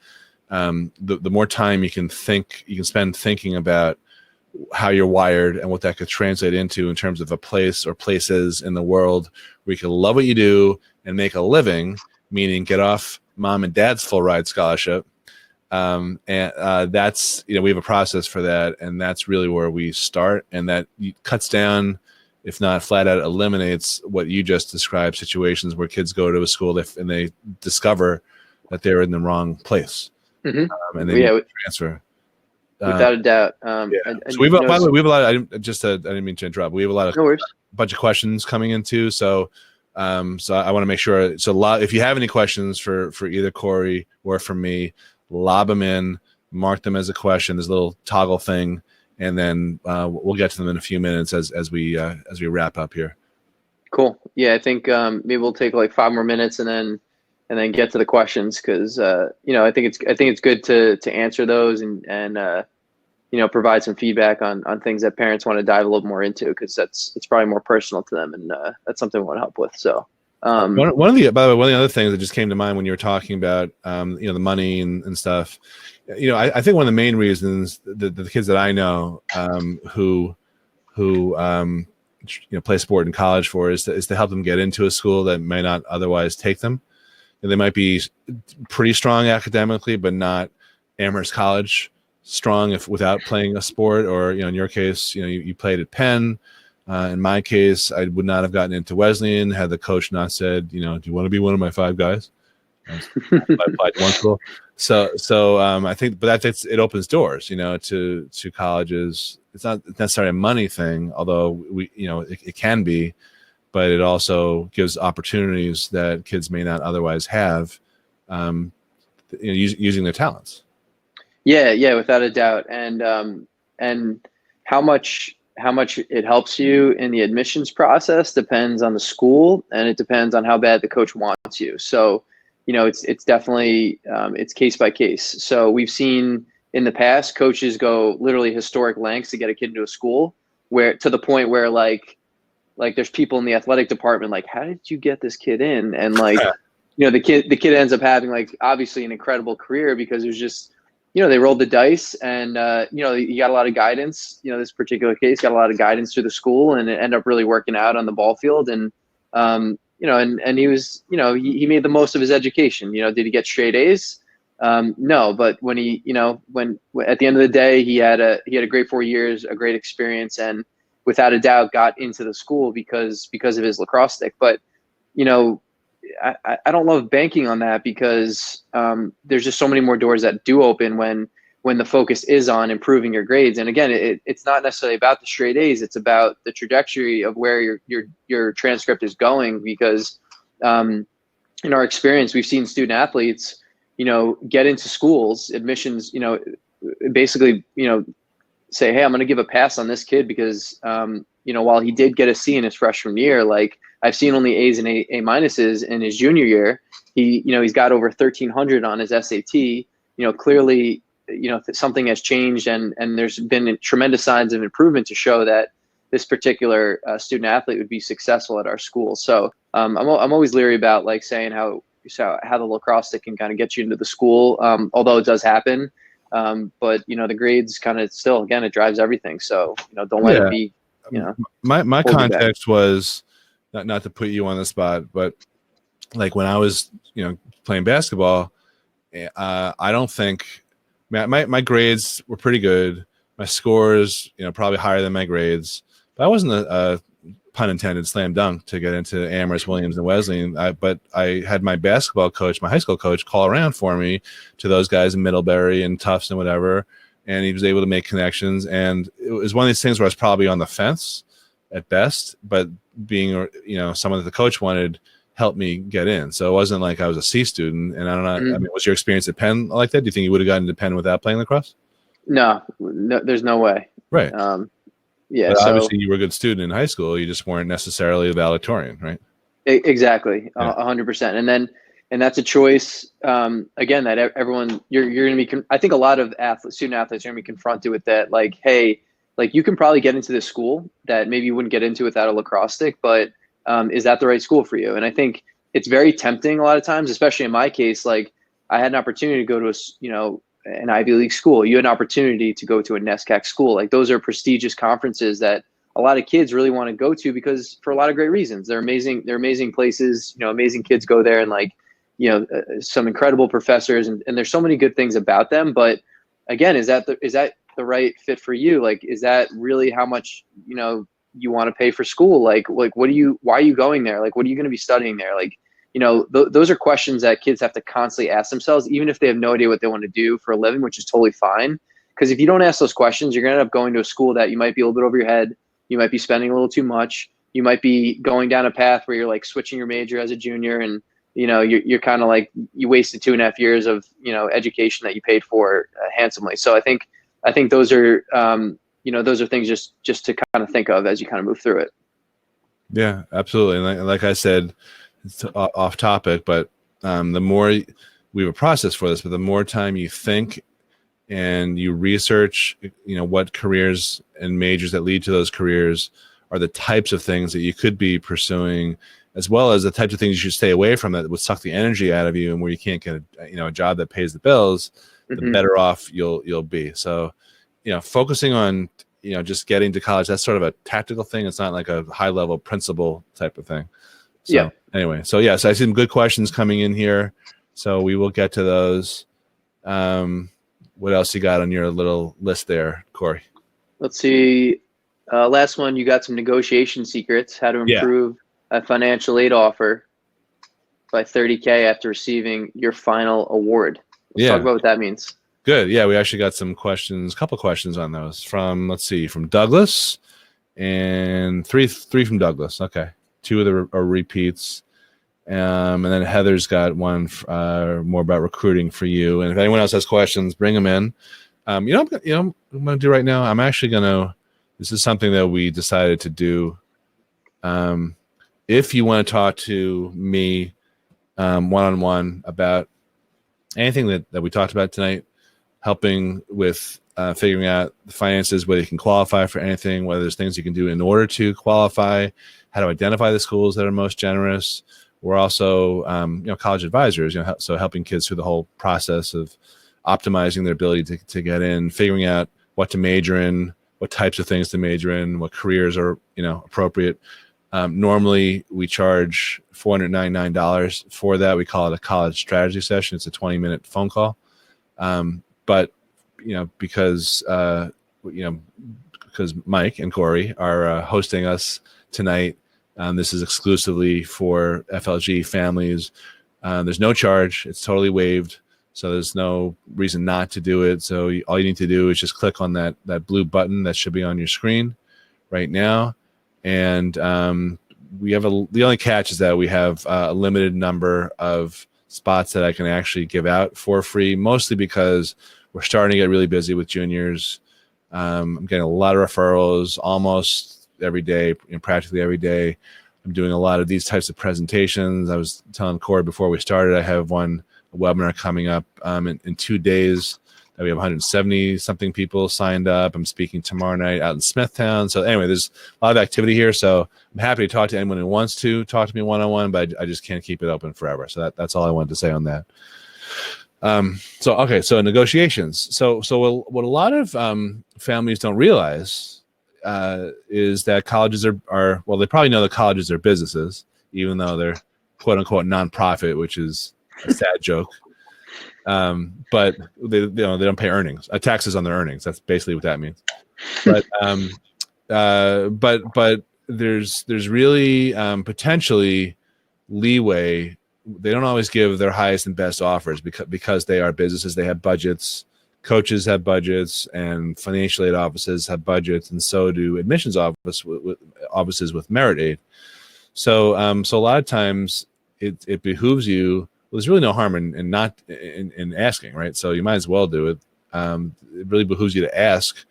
the more time you can spend thinking about how you're wired and what that could translate into in terms of a place or places in the world where you can love what you do and make a living, meaning get off mom and dad's full ride scholarship. And that's, we have a process for that, and that's really where we start. And that cuts down, if not flat out eliminates, what you just described, situations where kids go to a school and they discover that they're in the wrong place. Mm-hmm. And they transfer. Without a doubt. Yeah. So we have, by the way, we have a lot. I didn't mean to interrupt. We have a lot of no worries. bunch of questions coming in too. So, so I want to make sure. So, if you have any questions for either Corey or for me, lob them in, mark them as a question. There's a little toggle thing, and then we'll get to them in a few minutes as we wrap up here. Cool. Yeah, I think maybe we'll take like 5 more minutes and then get to the questions, because I think it's good to answer those and provide some feedback on things that parents want to dive a little more into, because it's probably more personal to them, and that's something we want to help with. So one of the other things that just came to mind when you were talking about the money and stuff, I think one of the main reasons the kids that I know who play sport in college for is to help them get into a school that may not otherwise take them. They might be pretty strong academically, but not Amherst College strong without playing a sport. Or in your case, you played at Penn. In my case, I would not have gotten into Wesleyan had the coach not said, do you want to be one of my 5 guys? I applied to one school. So I think, but it opens doors, to colleges. It's not necessarily a money thing, although it can be, but it also gives opportunities that kids may not otherwise have, using their talents. Yeah, without a doubt. And how much it helps you in the admissions process depends on the school, and it depends on how bad the coach wants you. So, it's definitely it's case by case. So we've seen in the past coaches go literally historic lengths to get a kid into a school, where to the point where like there's people in the athletic department like, how did you get this kid in? And like, the kid ends up having like obviously an incredible career, because it was just, they rolled the dice, and you got a lot of guidance. This particular case got a lot of guidance through the school, and it ended up really working out on the ball field. And and he was, he made the most of his education. Did he get straight A's? No, but when when at the end of the day, he had a great 4 years, a great experience, and without a doubt got into the school because of his lacrosse stick. But I don't love banking on that, because there's just so many more doors that do open when the focus is on improving your grades. And again, it's not necessarily about the straight A's. It's about the trajectory of where your transcript is going, because in our experience, we've seen student athletes, get into schools, admissions, basically, say, hey, I'm going to give a pass on this kid because, while he did get a C in his freshman year, like I've seen only A's and A minuses in his junior year. He's got over 1,300 on his SAT. Clearly, something has changed, and there's been tremendous signs of improvement to show that this particular student athlete would be successful at our school. So I'm always leery about like saying how the lacrosse stick can kind of get you into the school, although it does happen. But the grades kind of still, again, it drives everything. So don't let it be. My context was not to put you on the spot, but like when I was playing basketball, I don't think my grades were pretty good. My scores probably higher than my grades, but I wasn't a pun intended slam dunk to get into Amherst, Williams, and Wesleyan. But I had my basketball coach, my high school coach, call around for me to those guys in Middlebury and Tufts and whatever, and he was able to make connections. And it was one of these things where I was probably on the fence at best, but being someone that the coach wanted helped me get in. So it wasn't like I was a C student. And I don't know. I mean, was your experience at Penn like that? Do you think you would have gotten to Penn without playing lacrosse? No, there's no way. Right. Yeah. But obviously, you were a good student in high school. You just weren't necessarily a valedictorian, right? Exactly, 100%. And that's a choice. Again, that everyone you're going to be. I think a lot of student athletes are going to be confronted with that. Like, hey, like you can probably get into this school that maybe you wouldn't get into without a lacrosse stick, but is that the right school for you? And I think it's very tempting a lot of times, especially in my case. Like, I had an opportunity to go to an Ivy League school. You had an opportunity to go to a NESCAC school. Like, those are prestigious conferences that a lot of kids really want to go to, because for a lot of great reasons. They're amazing. They're amazing places. Amazing kids go there, and like, some incredible professors, and there's so many good things about them. But again, is that the right fit for you? Like, is that really how much you want to pay for school? Like why are you going there? Like, what are you going to be studying there? Like, those are questions that kids have to constantly ask themselves, even if they have no idea what they want to do for a living, which is totally fine. Because if you don't ask those questions, you're going to end up going to a school that you might be a little bit over your head. You might be spending a little too much. You might be going down a path where you're like switching your major as a junior, and you're kind of like, you wasted 2.5 years of education that you paid for handsomely. So I think those are those are things just to kind of think of as you kind of move through it. Yeah, absolutely. And like I said, it's off topic, but the more we have a process for this, but the more time you think and you research, what careers and majors that lead to those careers are the types of things that you could be pursuing, as well as the types of things you should stay away from that would suck the energy out of you and where you can't get a job that pays the bills, the better off you'll be. So, focusing on, just getting to college, that's sort of a tactical thing. It's not like a high level principle type of thing. So anyway, so I see some good questions coming in here. So we will get to those. What else you got on your little list there, Corey? Let's see. Last one, you got some negotiation secrets, how to improve a financial aid offer by $30K after receiving your final award. Let's talk about what that means. Good. Yeah, we actually got some questions, a couple questions on those from Douglas, and three from Douglas. Okay. 2 of them are repeats. And then Heather's got one more about recruiting for you. And if anyone else has questions, bring them in. What I'm going to do right now, I'm actually going to, this is something that we decided to do. If you want to talk to me one-on-one about anything that we talked about tonight, helping with figuring out the finances, whether you can qualify for anything, whether there's things you can do in order to qualify, how to identify the schools that are most generous. We're also, college advisors, so helping kids through the whole process of optimizing their ability to get in, figuring out what to major in, what types of things to major in, what careers are, appropriate. Normally, we charge $499 for that. We call it a college strategy session. It's a 20-minute phone call. But because Mike and Corey are hosting us tonight, this is exclusively for FLG families. There's no charge. It's totally waived. So there's no reason not to do it. So all you need to do is just click on that blue button that should be on your screen right now. And we have the only catch is that we have a limited number of spots that I can actually give out for free, mostly because we're starting to get really busy with juniors. I'm getting a lot of referrals almost every day, practically every day. I'm doing a lot of these types of presentations. I was telling Corey before we started, I have a webinar coming up in 2 days. We have 170 something people signed up. I'm speaking tomorrow night out in Smithtown. So anyway, there's a lot of activity here. So I'm happy to talk to anyone who wants to talk to me one-on-one, but I just can't keep it open forever. So that's all I wanted to say on that. So negotiations. So what a lot of families don't realize is that colleges are they probably know that colleges are businesses, even though they're quote unquote nonprofit, which is a sad joke. But they don't pay earnings, taxes on their earnings. That's basically what that means. But there's really potentially leeway. They don't always give their highest and best offers because they are businesses. They have budgets. Coaches have budgets, and financial aid offices have budgets, and so do admissions offices with merit aid. So a lot of times it behooves you. Well, there's really no harm in asking, right? So you might as well do it. It really behooves you to ask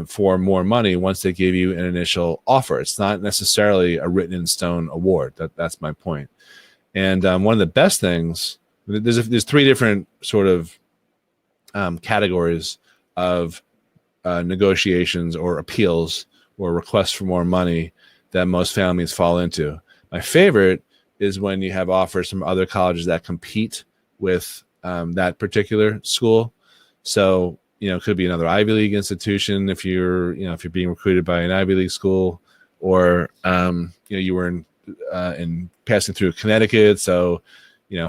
for more money once they give you an initial offer. It's not necessarily a written in stone award. That's my point. And one of the best things, there's 3 different sort of categories of negotiations or appeals or requests for more money that most families fall into. My favorite is when you have offers from other colleges that compete with that particular school. So, it could be another Ivy League institution if you're being recruited by an Ivy League school, or you were in passing through Connecticut, so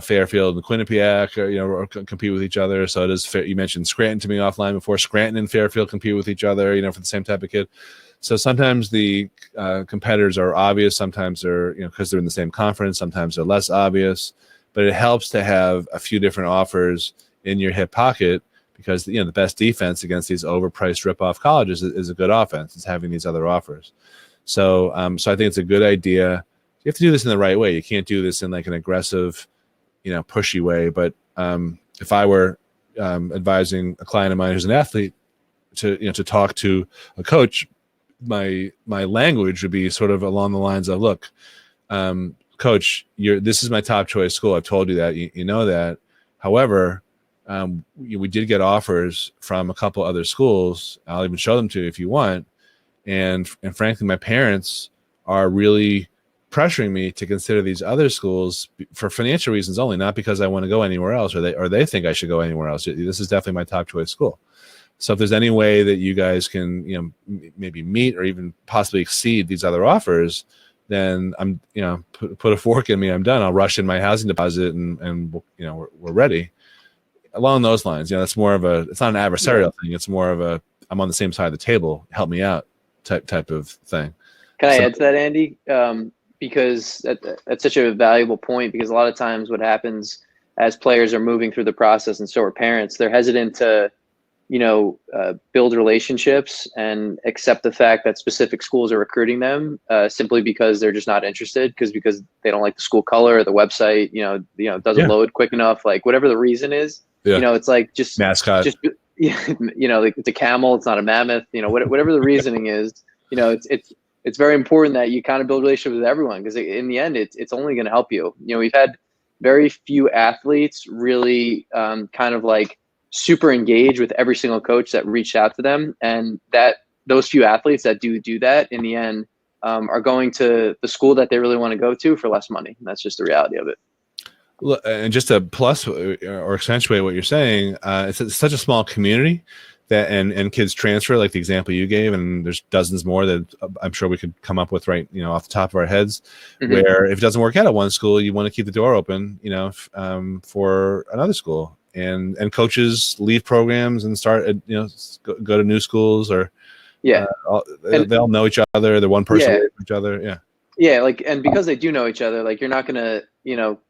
Fairfield and Quinnipiac or compete with each other. So it is fair. You mentioned Scranton to me offline before. Scranton and Fairfield compete with each other, for the same type of kid. So sometimes the competitors are obvious. Sometimes they're, because they're in the same conference. Sometimes they're less obvious. But it helps to have a few different offers in your hip pocket, because the best defense against these overpriced rip-off colleges is a good offense. It's having these other offers. So so I think it's a good idea. You have to do this in the right way. You can't do this in like an aggressive, pushy way. But if I were advising a client of mine who's an athlete to talk to a coach, my language would be sort of along the lines of, look, coach, this is my top choice school. I've told you that. You know that. However, we did get offers from a couple other schools. I'll even show them to you if you want. And frankly, my parents are really pressuring me to consider these other schools for financial reasons only, not because I want to go anywhere else, or they think I should go anywhere else. This is definitely my top choice school. So if there's any way that you guys can, maybe meet or even possibly exceed these other offers, then I'm, put a fork in me. I'm done. I'll rush in my housing deposit and we're ready. Along those lines, that's more of it's not an adversarial thing. It's more of I'm on the same side of the table. Help me out type of thing. Can I add to that, Andy? Because that's such a valuable point, because a lot of times what happens as players are moving through the process, and so are parents, they're hesitant to, build relationships and accept the fact that specific schools are recruiting them simply because they're just not interested, because they don't like the school color or the website, doesn't load quick enough, like whatever the reason is. It's like just mascot. Just like it's a camel, it's not a mammoth. Whatever the reasoning is, it's very important that you kind of build relationships with everyone, because in the end, it's only going to help you. We've had very few athletes really kind of like super engaged with every single coach that reached out to them, and that those few athletes that do that in the end are going to the school that they really want to go to for less money. And that's just the reality of it. And just to plus or accentuate what you're saying, it's such a small community that and kids transfer, like the example you gave, and there's dozens more that I'm sure we could come up with right off the top of our heads, where if it doesn't work out at one school, you want to keep the door open for another school, and coaches leave programs and start go to new schools, or they all know each other. They're one person with each other. And because they do know each other, like you're not gonna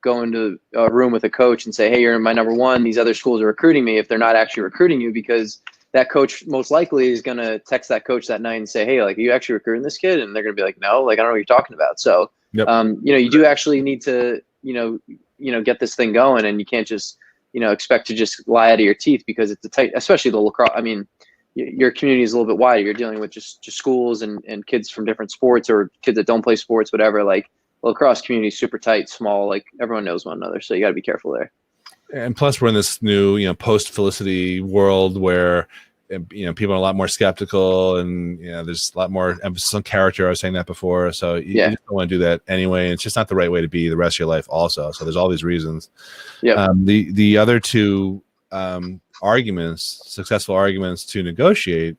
go into a room with a coach and say, hey, you're my number one, these other schools are recruiting me, if they're not actually recruiting you, because that coach most likely is going to text that coach that night and say, hey, like, are you actually recruiting this kid? And they're going to be like, no, like, I don't know what you're talking about. So, you do actually need to, get this thing going, and you can't just, expect to just lie out of your teeth, because it's a tight, especially the lacrosse. I mean, your community is a little bit wider. You're dealing with just schools and kids from different sports, or kids that don't play sports, whatever. Like, the lacrosse community is super tight, small, like everyone knows one another. So you got to be careful there. And plus, we're in this new, post-Felicity world where, people are a lot more skeptical, and there's a lot more emphasis on character. I was saying that before, so you just don't want to do that anyway. And it's just not the right way to be the rest of your life, also. So there's all these reasons. The other two successful arguments to negotiate,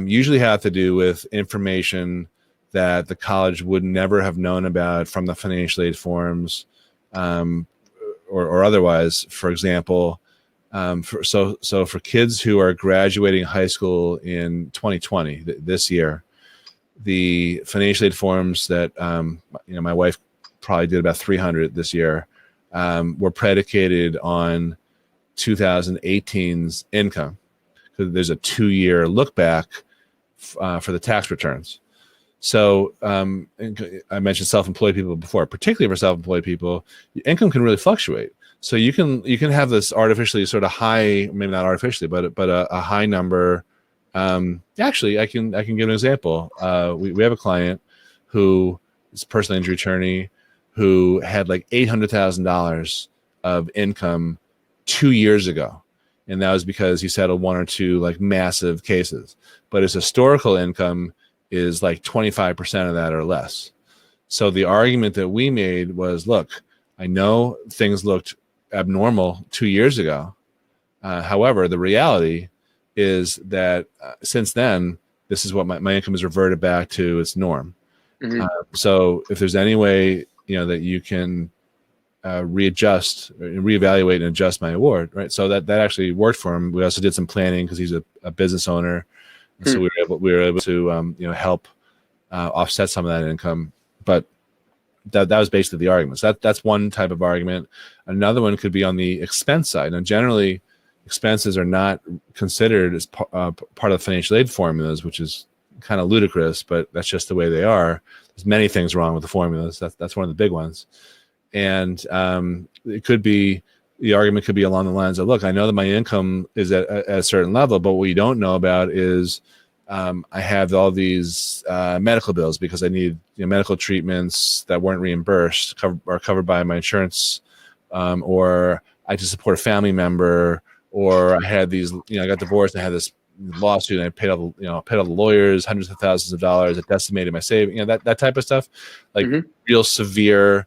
usually have to do with information that the college would never have known about from the financial aid forms. Or otherwise. For example, for kids who are graduating high school in 2020, this year, the financial aid forms that my wife probably did about 300 this year were predicated on 2018's income, because there's a 2-year look back for the tax returns. So I mentioned self-employed people before. Particularly for self-employed people, income can really fluctuate. So you can have this artificially sort of high, maybe not artificially, but a high number. Actually, I can give an example. We have a client who is a personal injury attorney who had like $800,000 of income 2 years ago, and that was because he settled one or two like massive cases. But his historical income is like 25% of that or less. So the argument that we made was, look, I know things looked abnormal 2 years ago. However, the reality is that since then, this is what my income has reverted back to its norm. So if there's any way, that you can readjust, reevaluate and adjust my award, right? So that actually worked for him. We also did some planning because he's a business owner. So we were able to help offset some of that income, but that was basically the argument. So that's one type of argument. Another one could be on the expense side. Now, generally, expenses are not considered as part of the financial aid formulas, which is kind of ludicrous, but that's just the way they are. There's many things wrong with the formulas. That's one of the big ones. And it could be, the argument could be along the lines of, look, I know that my income is at a certain level, but what you don't know about is I have all these medical bills because I need medical treatments that weren't reimbursed are covered by my insurance, or I just support a family member, or I had these, I got divorced and I had this lawsuit and I paid all the lawyers hundreds of thousands of dollars. It decimated my savings, that type of stuff, like real severe,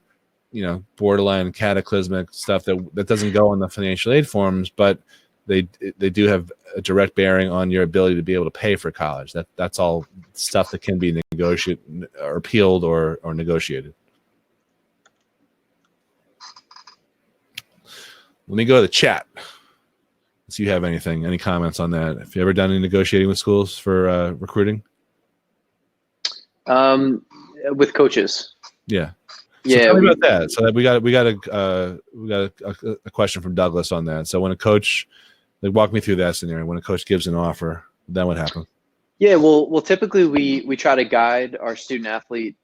borderline cataclysmic stuff that doesn't go in the financial aid forms, but they do have a direct bearing on your ability to be able to pay for college. That's all stuff that can be negotiated or appealed or negotiated. Let me go to the chat. If you have any comments on that. Have you ever done any negotiating with schools for recruiting? With coaches. Yeah. So yeah. Tell me about that. So we got a question from Douglas on that. So when a coach, walk me through that scenario. When a coach gives an offer, then what happens? Yeah. Well, typically we try to guide our student athlete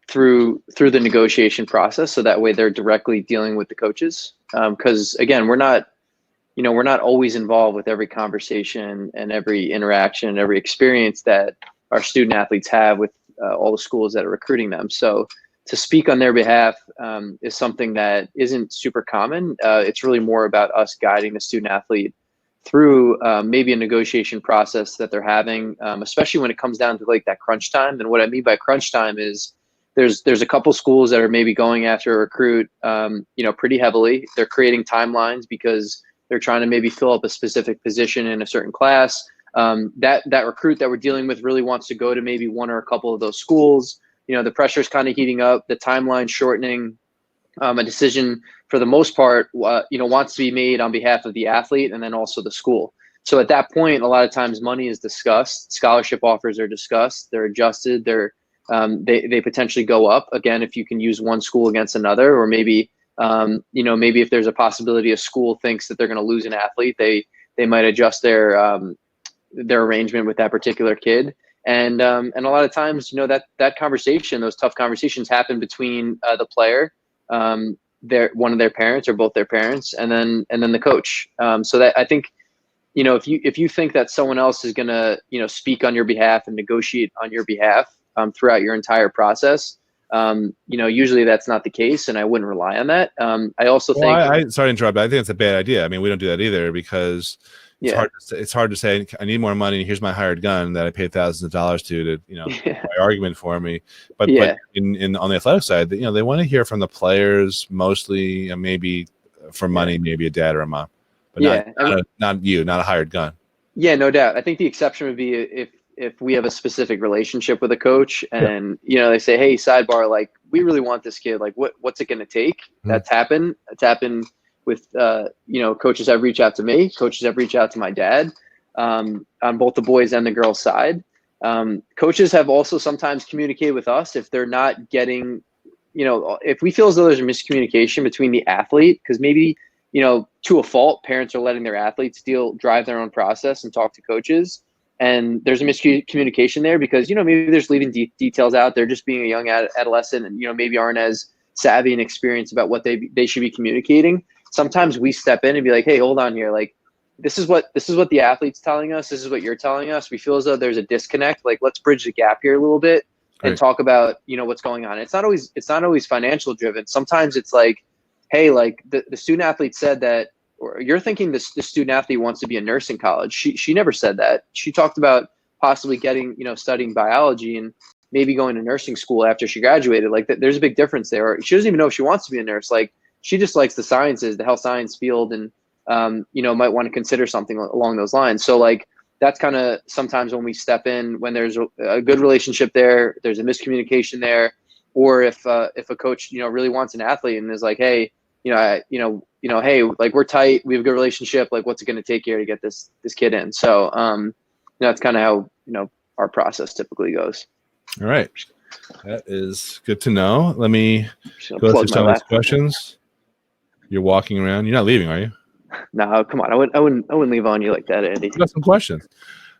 through the negotiation process, so that way they're directly dealing with the coaches. Because again, we're not always involved with every conversation and every interaction and every experience that our student athletes have with all the schools that are recruiting them. So to speak on their behalf is something that isn't super common. It's really more about us guiding the student athlete through maybe a negotiation process that they're having, especially when it comes down to like that crunch time. And what I mean by crunch time is there's a couple schools that are maybe going after a recruit, pretty heavily. They're creating timelines because they're trying to maybe fill up a specific position in a certain class. That recruit that we're dealing with really wants to go to maybe one or a couple of those schools. The pressure's kind of heating up, the timeline shortening. A decision for the most part, wants to be made on behalf of the athlete and then also the school. So at that point, a lot of times money is discussed, scholarship offers are discussed, they're adjusted, they potentially go up again if you can use one school against another, or maybe maybe if there's a possibility a school thinks that they're going to lose an athlete, they might adjust their arrangement with that particular kid. And a lot of times, that conversation, those tough conversations happen between the player, one of their parents or both their parents, and then the coach. So that I think, if you think that someone else is going to, speak on your behalf and negotiate on your behalf throughout your entire process, usually that's not the case, and I wouldn't rely on that. I also think. I sorry to interrupt, but I think it's a bad idea. I mean, we don't do that either because it's hard to say I need more money. Here's my hired gun that I paid thousands of dollars to my argument for me. But in on the athletic side, they want to hear from the players mostly, maybe for money, maybe a dad or a mom, but not a hired gun. Yeah, no doubt. I think the exception would be if we have a specific relationship with a coach and they say, hey, sidebar, like we really want this kid, like what's it going to take? That's happened. It's happened with coaches have reached out to me, coaches have reached out to my dad, on both the boys and the girls side. Coaches have also sometimes communicated with us if they're not getting, if we feel as though there's a miscommunication between the athlete, because maybe to a fault parents are letting their athletes drive their own process and talk to coaches. And there's a miscommunication there because, maybe they're just leaving details out. They're just being a young adolescent and, maybe aren't as savvy and experienced about what they should be communicating. Sometimes we step in and be like, hey, hold on here. Like, this is what the athlete's telling us. This is what you're telling us. We feel as though there's a disconnect. Like, let's bridge the gap here a little bit and talk about, what's going on. It's not always financial driven. Sometimes it's like, hey, like the student athlete said that, or you're thinking the student athlete wants to be in nursing college. She never said that. She talked about possibly getting, studying biology and maybe going to nursing school after she graduated. Like there's a big difference there. Or she doesn't even know if she wants to be a nurse. Like she just likes the sciences, the health science field, and might want to consider something along those lines. So like that's kind of sometimes when we step in when there's a good relationship there, there's a miscommunication there, or if a coach really wants an athlete and is like, hey, hey, like we're tight, we have a good relationship, like what's it going to take here to get this kid in? So that's kind of how our process typically goes. All right, that is good to know. Let me go through some of these questions. You're walking around. You're not leaving, are you? No, come on. I wouldn't leave on you like that, Andy. I've got some questions.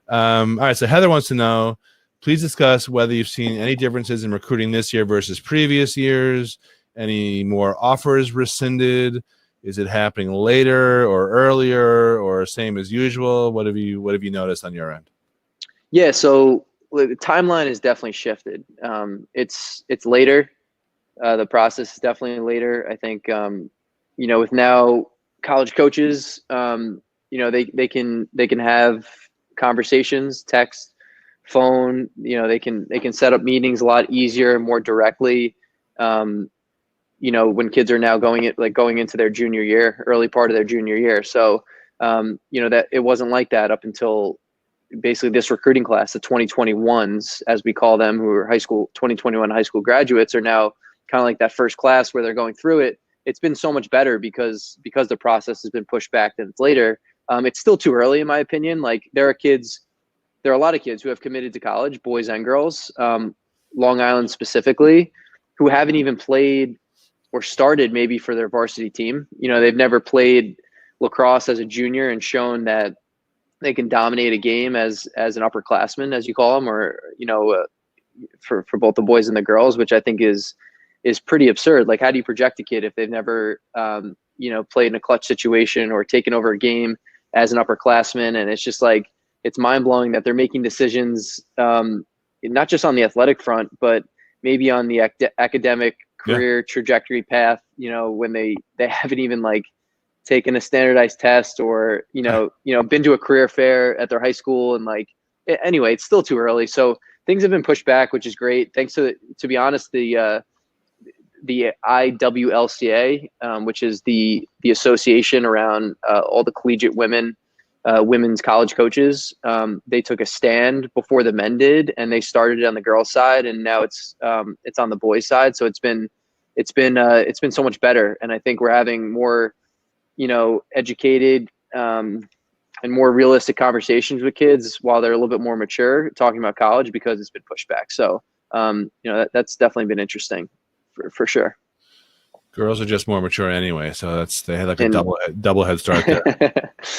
All right. So Heather wants to know, please discuss whether you've seen any differences in recruiting this year versus previous years. Any more offers rescinded? Is it happening later or earlier or same as usual? What have you noticed on your end? Yeah, so the timeline is definitely shifted. It's later. The process is definitely later. I think with now college coaches, they can have conversations, text, phone. They can set up meetings a lot easier, more directly. When kids are now going into their junior year, early part of their junior year. So that it wasn't like that up until basically this recruiting class, the 2021s, as we call them, who are 2021 high school graduates, are now kind of like that first class where they're going through it. It's been so much better because the process has been pushed back and it's later. It's still too early, in my opinion. Like there are a lot of kids who have committed to college, boys and girls, Long Island specifically, who haven't even played or started maybe for their varsity team. They've never played lacrosse as a junior and shown that they can dominate a game as an upperclassman, as you call them, or for both the boys and the girls, which I think is pretty absurd. Like, how do you project a kid if they've never played in a clutch situation or taken over a game as an upperclassman? And it's just like, it's mind blowing that they're making decisions not just on the athletic front, but maybe on the academic career trajectory path. When they haven't even taken a standardized test or been to a career fair at their high school. And anyway, it's still too early. So things have been pushed back, which is great. Thanks to be honest, the IWLCA, which is the association around all the collegiate women's college coaches. They took a stand before the men did, and they started it on the girls' side, and now it's on the boys' side. So it's been so much better, and I think we're having more educated and more realistic conversations with kids while they're a little bit more mature talking about college because it's been pushed back. So that's definitely been interesting for sure. Girls are just more mature anyway, so they had a double head start there.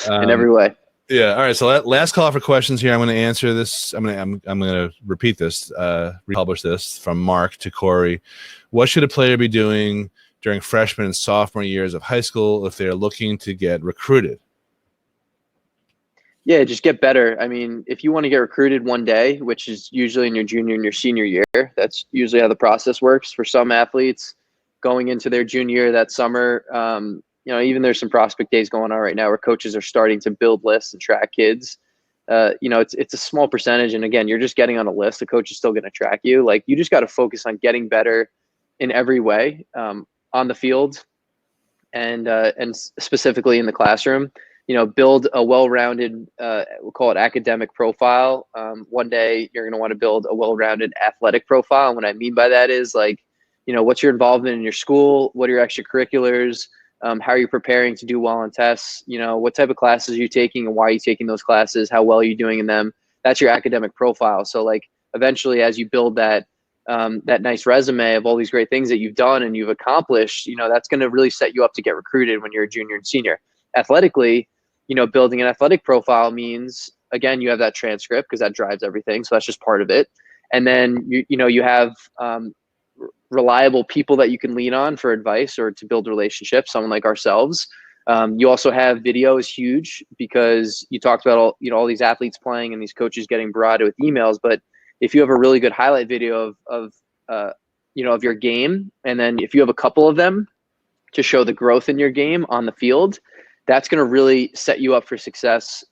In every way. Yeah. All right. So last call for questions here. I'm going to answer this. I'm going to repeat this, republish this from Mark to Corey. What should a player be doing during freshman and sophomore years of high school if they're looking to get recruited? Yeah, just get better. I mean, if you want to get recruited one day, which is usually in your junior and your senior year, that's usually how the process works for some athletes going into their junior year that summer. Even there's some prospect days going on right now where coaches are starting to build lists and track kids. It's a small percentage. And again, you're just getting on a list. The coach is still going to track you. Like, you just got to focus on getting better in every way, on the field and specifically in the classroom. Build a well-rounded, we'll call it academic profile. One day you're going to want to build a well-rounded athletic profile. And what I mean by that is what's your involvement in your school? What are your extracurriculars? How are you preparing to do well on tests? What type of classes are you taking and why are you taking those classes? How well are you doing in them? That's your academic profile. So eventually, as you build that nice resume of all these great things that you've done and you've accomplished, that's going to really set you up to get recruited when you're a junior and senior. Athletically, building an athletic profile means, again, you have that transcript because that drives everything. So that's just part of it. And then, you have reliable people that you can lean on for advice or to build relationships, someone like ourselves. You also have video is huge because you talked about all these athletes playing and these coaches getting barraged with emails. But if you have a really good highlight video of your game, and then if you have a couple of them to show the growth in your game on the field, that's going to really set you up for success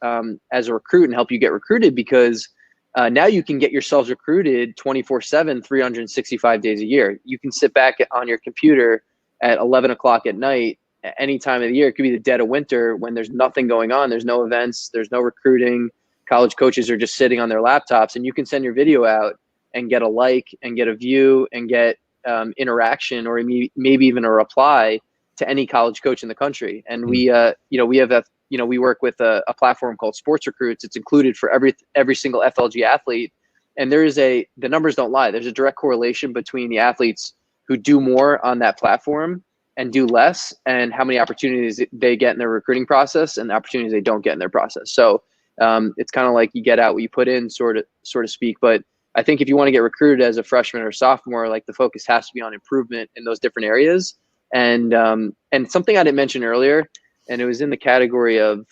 as a recruit and help you get recruited because now you can get yourselves recruited 24/7, 365 days a year. You can sit back on your computer at 11 o'clock at night at any time of the year. It could be the dead of winter when there's nothing going on. There's no events. There's no recruiting. College coaches are just sitting on their laptops, and you can send your video out and get a like and get a view and get interaction or maybe even a reply to any college coach in the country. And we work with a platform called Sports Recruits. It's included for every single FLG athlete. And the numbers don't lie. There's a direct correlation between the athletes who do more on that platform and do less, and how many opportunities they get in their recruiting process and the opportunities they don't get in their process. So it's kind of like you get out what you put in, sort of speak. But I think if you want to get recruited as a freshman or sophomore, like the focus has to be on improvement in those different areas. And something I didn't mention earlier, and it was in the category of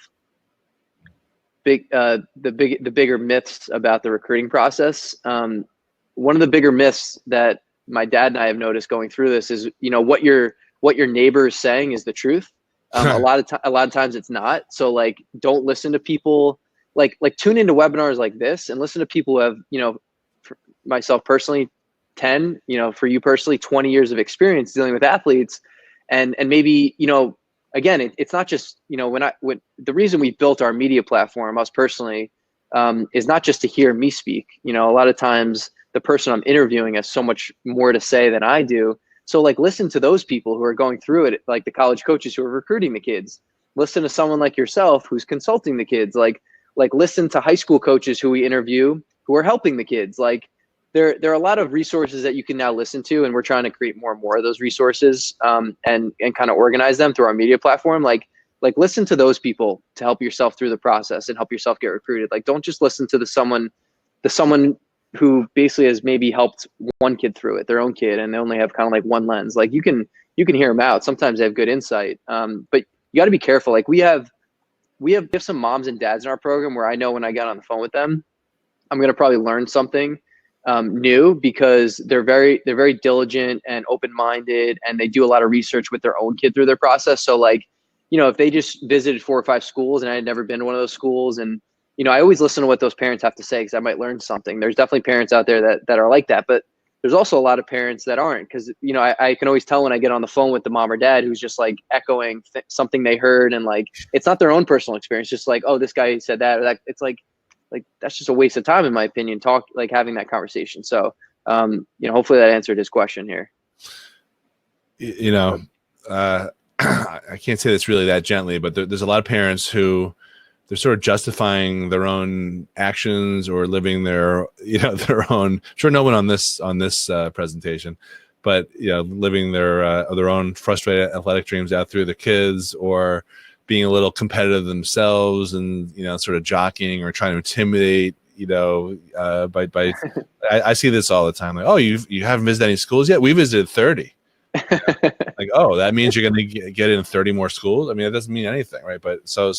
the bigger myths about the recruiting process. One of the bigger myths that my dad and I have noticed going through this is, what your neighbor is saying is the truth. A lot of times it's not. So like, don't listen to people. Like tune into webinars like this and listen to people who have, for myself personally, 10, for you personally, 20 years of experience dealing with athletes, and maybe, again, it's not just, when the reason we built our media platform, us personally, is not just to hear me speak. A lot of times the person I'm interviewing has so much more to say than I do. So like, listen to those people who are going through it, like the college coaches who are recruiting the kids. Listen to someone like yourself who's consulting the kids. Like listen to high school coaches who we interview who are helping the kids. Like there are a lot of resources that you can now listen to, and we're trying to create more and more of those resources, and kind of organize them through our media platform. Like listen to those people to help yourself through the process and help yourself get recruited. Like, don't just listen to the someone who basically has maybe helped one kid through it, their own kid, and they only have kind of like one lens. Like you can hear them out. Sometimes they have good insight. But you got to be careful. Like we have some moms and dads in our program where I know when I get on the phone with them, I'm going to probably learn something new, because they're very diligent and open-minded, and they do a lot of research with their own kid through their process. So like, if they just visited 4 or 5 schools and I had never been to one of those schools, and I always listen to what those parents have to say, because I might learn something. There's definitely parents out there that are like that, but there's also a lot of parents that aren't, because I can always tell when I get on the phone with the mom or dad who's just like echoing something they heard, and like it's not their own personal experience, just like, oh, this guy said that or that. It's like that's just a waste of time, in my opinion, having that conversation. So hopefully that answered his question here. I can't say this really that gently, but there's a lot of parents who they're sort of justifying their own actions or living their own. Sure, no one on this presentation, but living their own frustrated athletic dreams out through the kids, or being a little competitive themselves, and sort of jockeying or trying to intimidate. By I see this all the time. Like, oh, you haven't visited any schools yet? We visited 30. Like, oh, that means you're going to get in 30 more schools. I mean, it doesn't mean anything, right? But so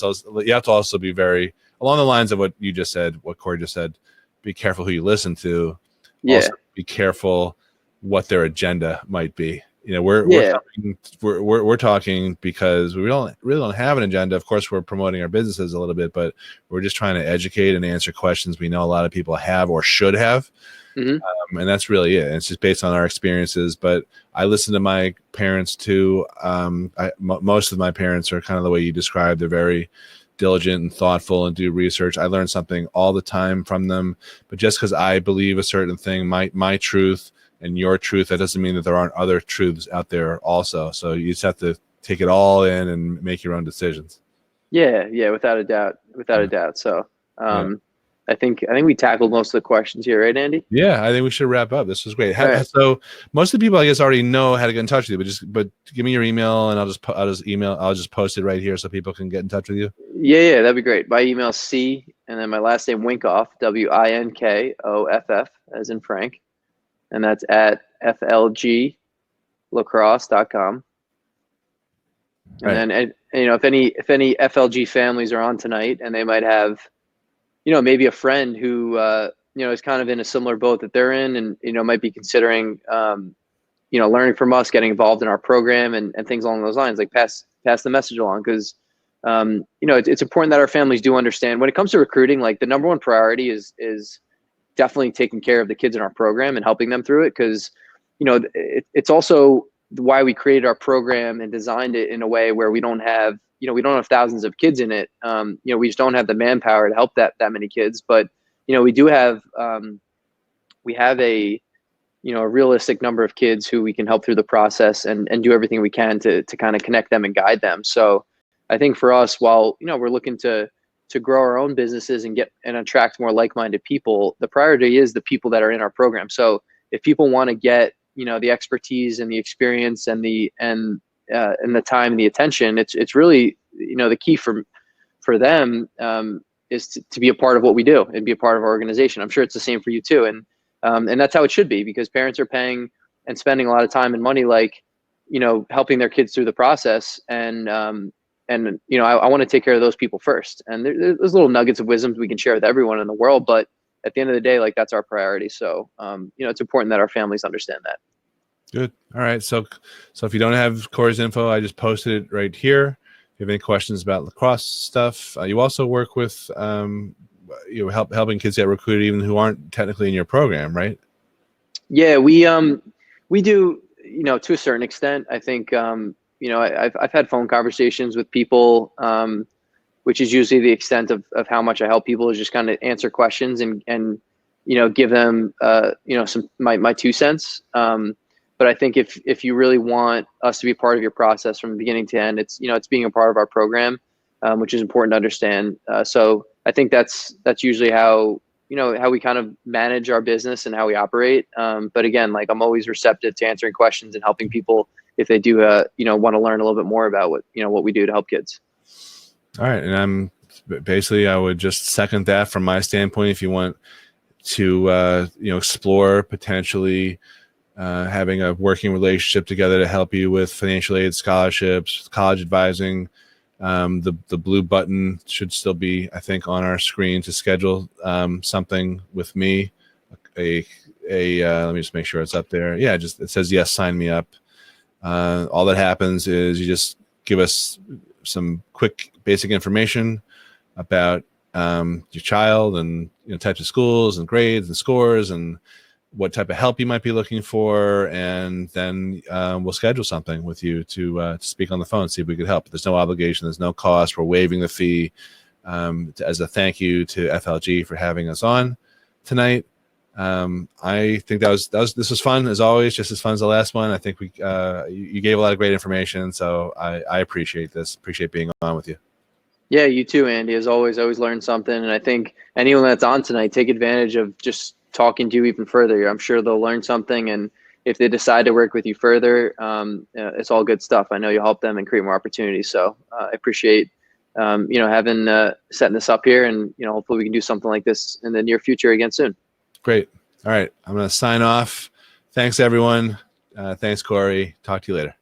you have to also be very along the lines of what you just said, what Corey just said. Be careful who you listen to. Yeah. Also be careful what their agenda might be. We're talking because we really don't have an agenda. Of course, we're promoting our businesses a little bit, but we're just trying to educate and answer questions we know a lot of people have or should have. Mm-hmm. And that's really it. And it's just based on our experiences. But I listen to my parents too. Most of my parents are kind of the way you described. They're very diligent and thoughtful and do research. I learn something all the time from them. But just because I believe a certain thing, my truth and your truth, that doesn't mean that there aren't other truths out there also. So you just have to take it all in and make your own decisions. Yeah, without a doubt. So I think we tackled most of the questions here, right, Andy? Yeah, I think we should wrap up. This was great. Right. So most of the people, I guess, already know how to get in touch with you, but give me your email, and I'll just post it right here so people can get in touch with you. Yeah, that'd be great. My email is C, and then my last name Winkoff, WINKOFF, as in Frank, and that's at flglacrosse.com. And then, if any FLG families are on tonight, and they might have, maybe a friend who, is kind of in a similar boat that they're in, and, might be considering, learning from us, getting involved in our program and things along those lines, like pass the message along. Because, it's important that our families do understand when it comes to recruiting, like the number one priority is definitely taking care of the kids in our program and helping them through it. Because, it's also why we created our program and designed it in a way where we don't have thousands of kids in it. We just don't have the manpower to help that many kids. But, we do have, we have a realistic number of kids who we can help through the process and do everything we can to kind of connect them and guide them. So I think for us, while, we're looking to grow our own businesses and attract more like-minded people, the priority is the people that are in our program. So if people want to get, the expertise and the experience and the and the time and the attention, it's really, the key for them is to be a part of what we do and be a part of our organization. I'm sure it's the same for you too. And that's how it should be, because parents are paying and spending a lot of time and money, like, helping their kids through the process. And I want to take care of those people first. And there's little nuggets of wisdom we can share with everyone in the world, but at the end of the day, like, that's our priority. So, it's important that our families understand that. Good. All right. So if you don't have Corey's info, I just posted it right here. If you have any questions about lacrosse stuff, you also work with, helping kids get recruited, even who aren't technically in your program, right? Yeah, we do, to a certain extent. I think, I've had phone conversations with people, which is usually the extent of how much I help people, is just kind of answer questions and give them, some my 2 cents. But I think if you really want us to be part of your process from beginning to end, it's being a part of our program, which is important to understand. So I think that's usually how we kind of manage our business and how we operate. But again, like, I'm always receptive to answering questions and helping people if they do want to learn a little bit more about what we do to help kids. All right, and I would just second that from my standpoint. If you want to explore potentially having a working relationship together to help you with financial aid, scholarships, college advising, the blue button should still be, I think, on our screen to schedule something with me. Let me just make sure it's up there. Yeah, it says yes, sign me up. All that happens is you just give us some quick basic information about your child and types of schools and grades and scores and what type of help you might be looking for, and then we'll schedule something with you to speak on the phone, see if we could help. There's no obligation, there's no cost. We're waiving the fee as a thank you to FLG for having us on tonight. I think this was fun as always, just as fun as the last one. I think you gave a lot of great information, so I appreciate this. Appreciate being on with you. Yeah, you too, Andy. As always, I always learn something, and I think anyone that's on tonight, take advantage of just talking to you even further. I'm sure they'll learn something, and if they decide to work with you further, it's all good stuff. I know you'll help them and create more opportunities. So I appreciate having setting this up here, and hopefully we can do something like this in the near future again soon. Great. All right, I'm going to sign off. Thanks, everyone. Thanks, Corey. Talk to you later.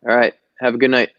All right. Have a good night.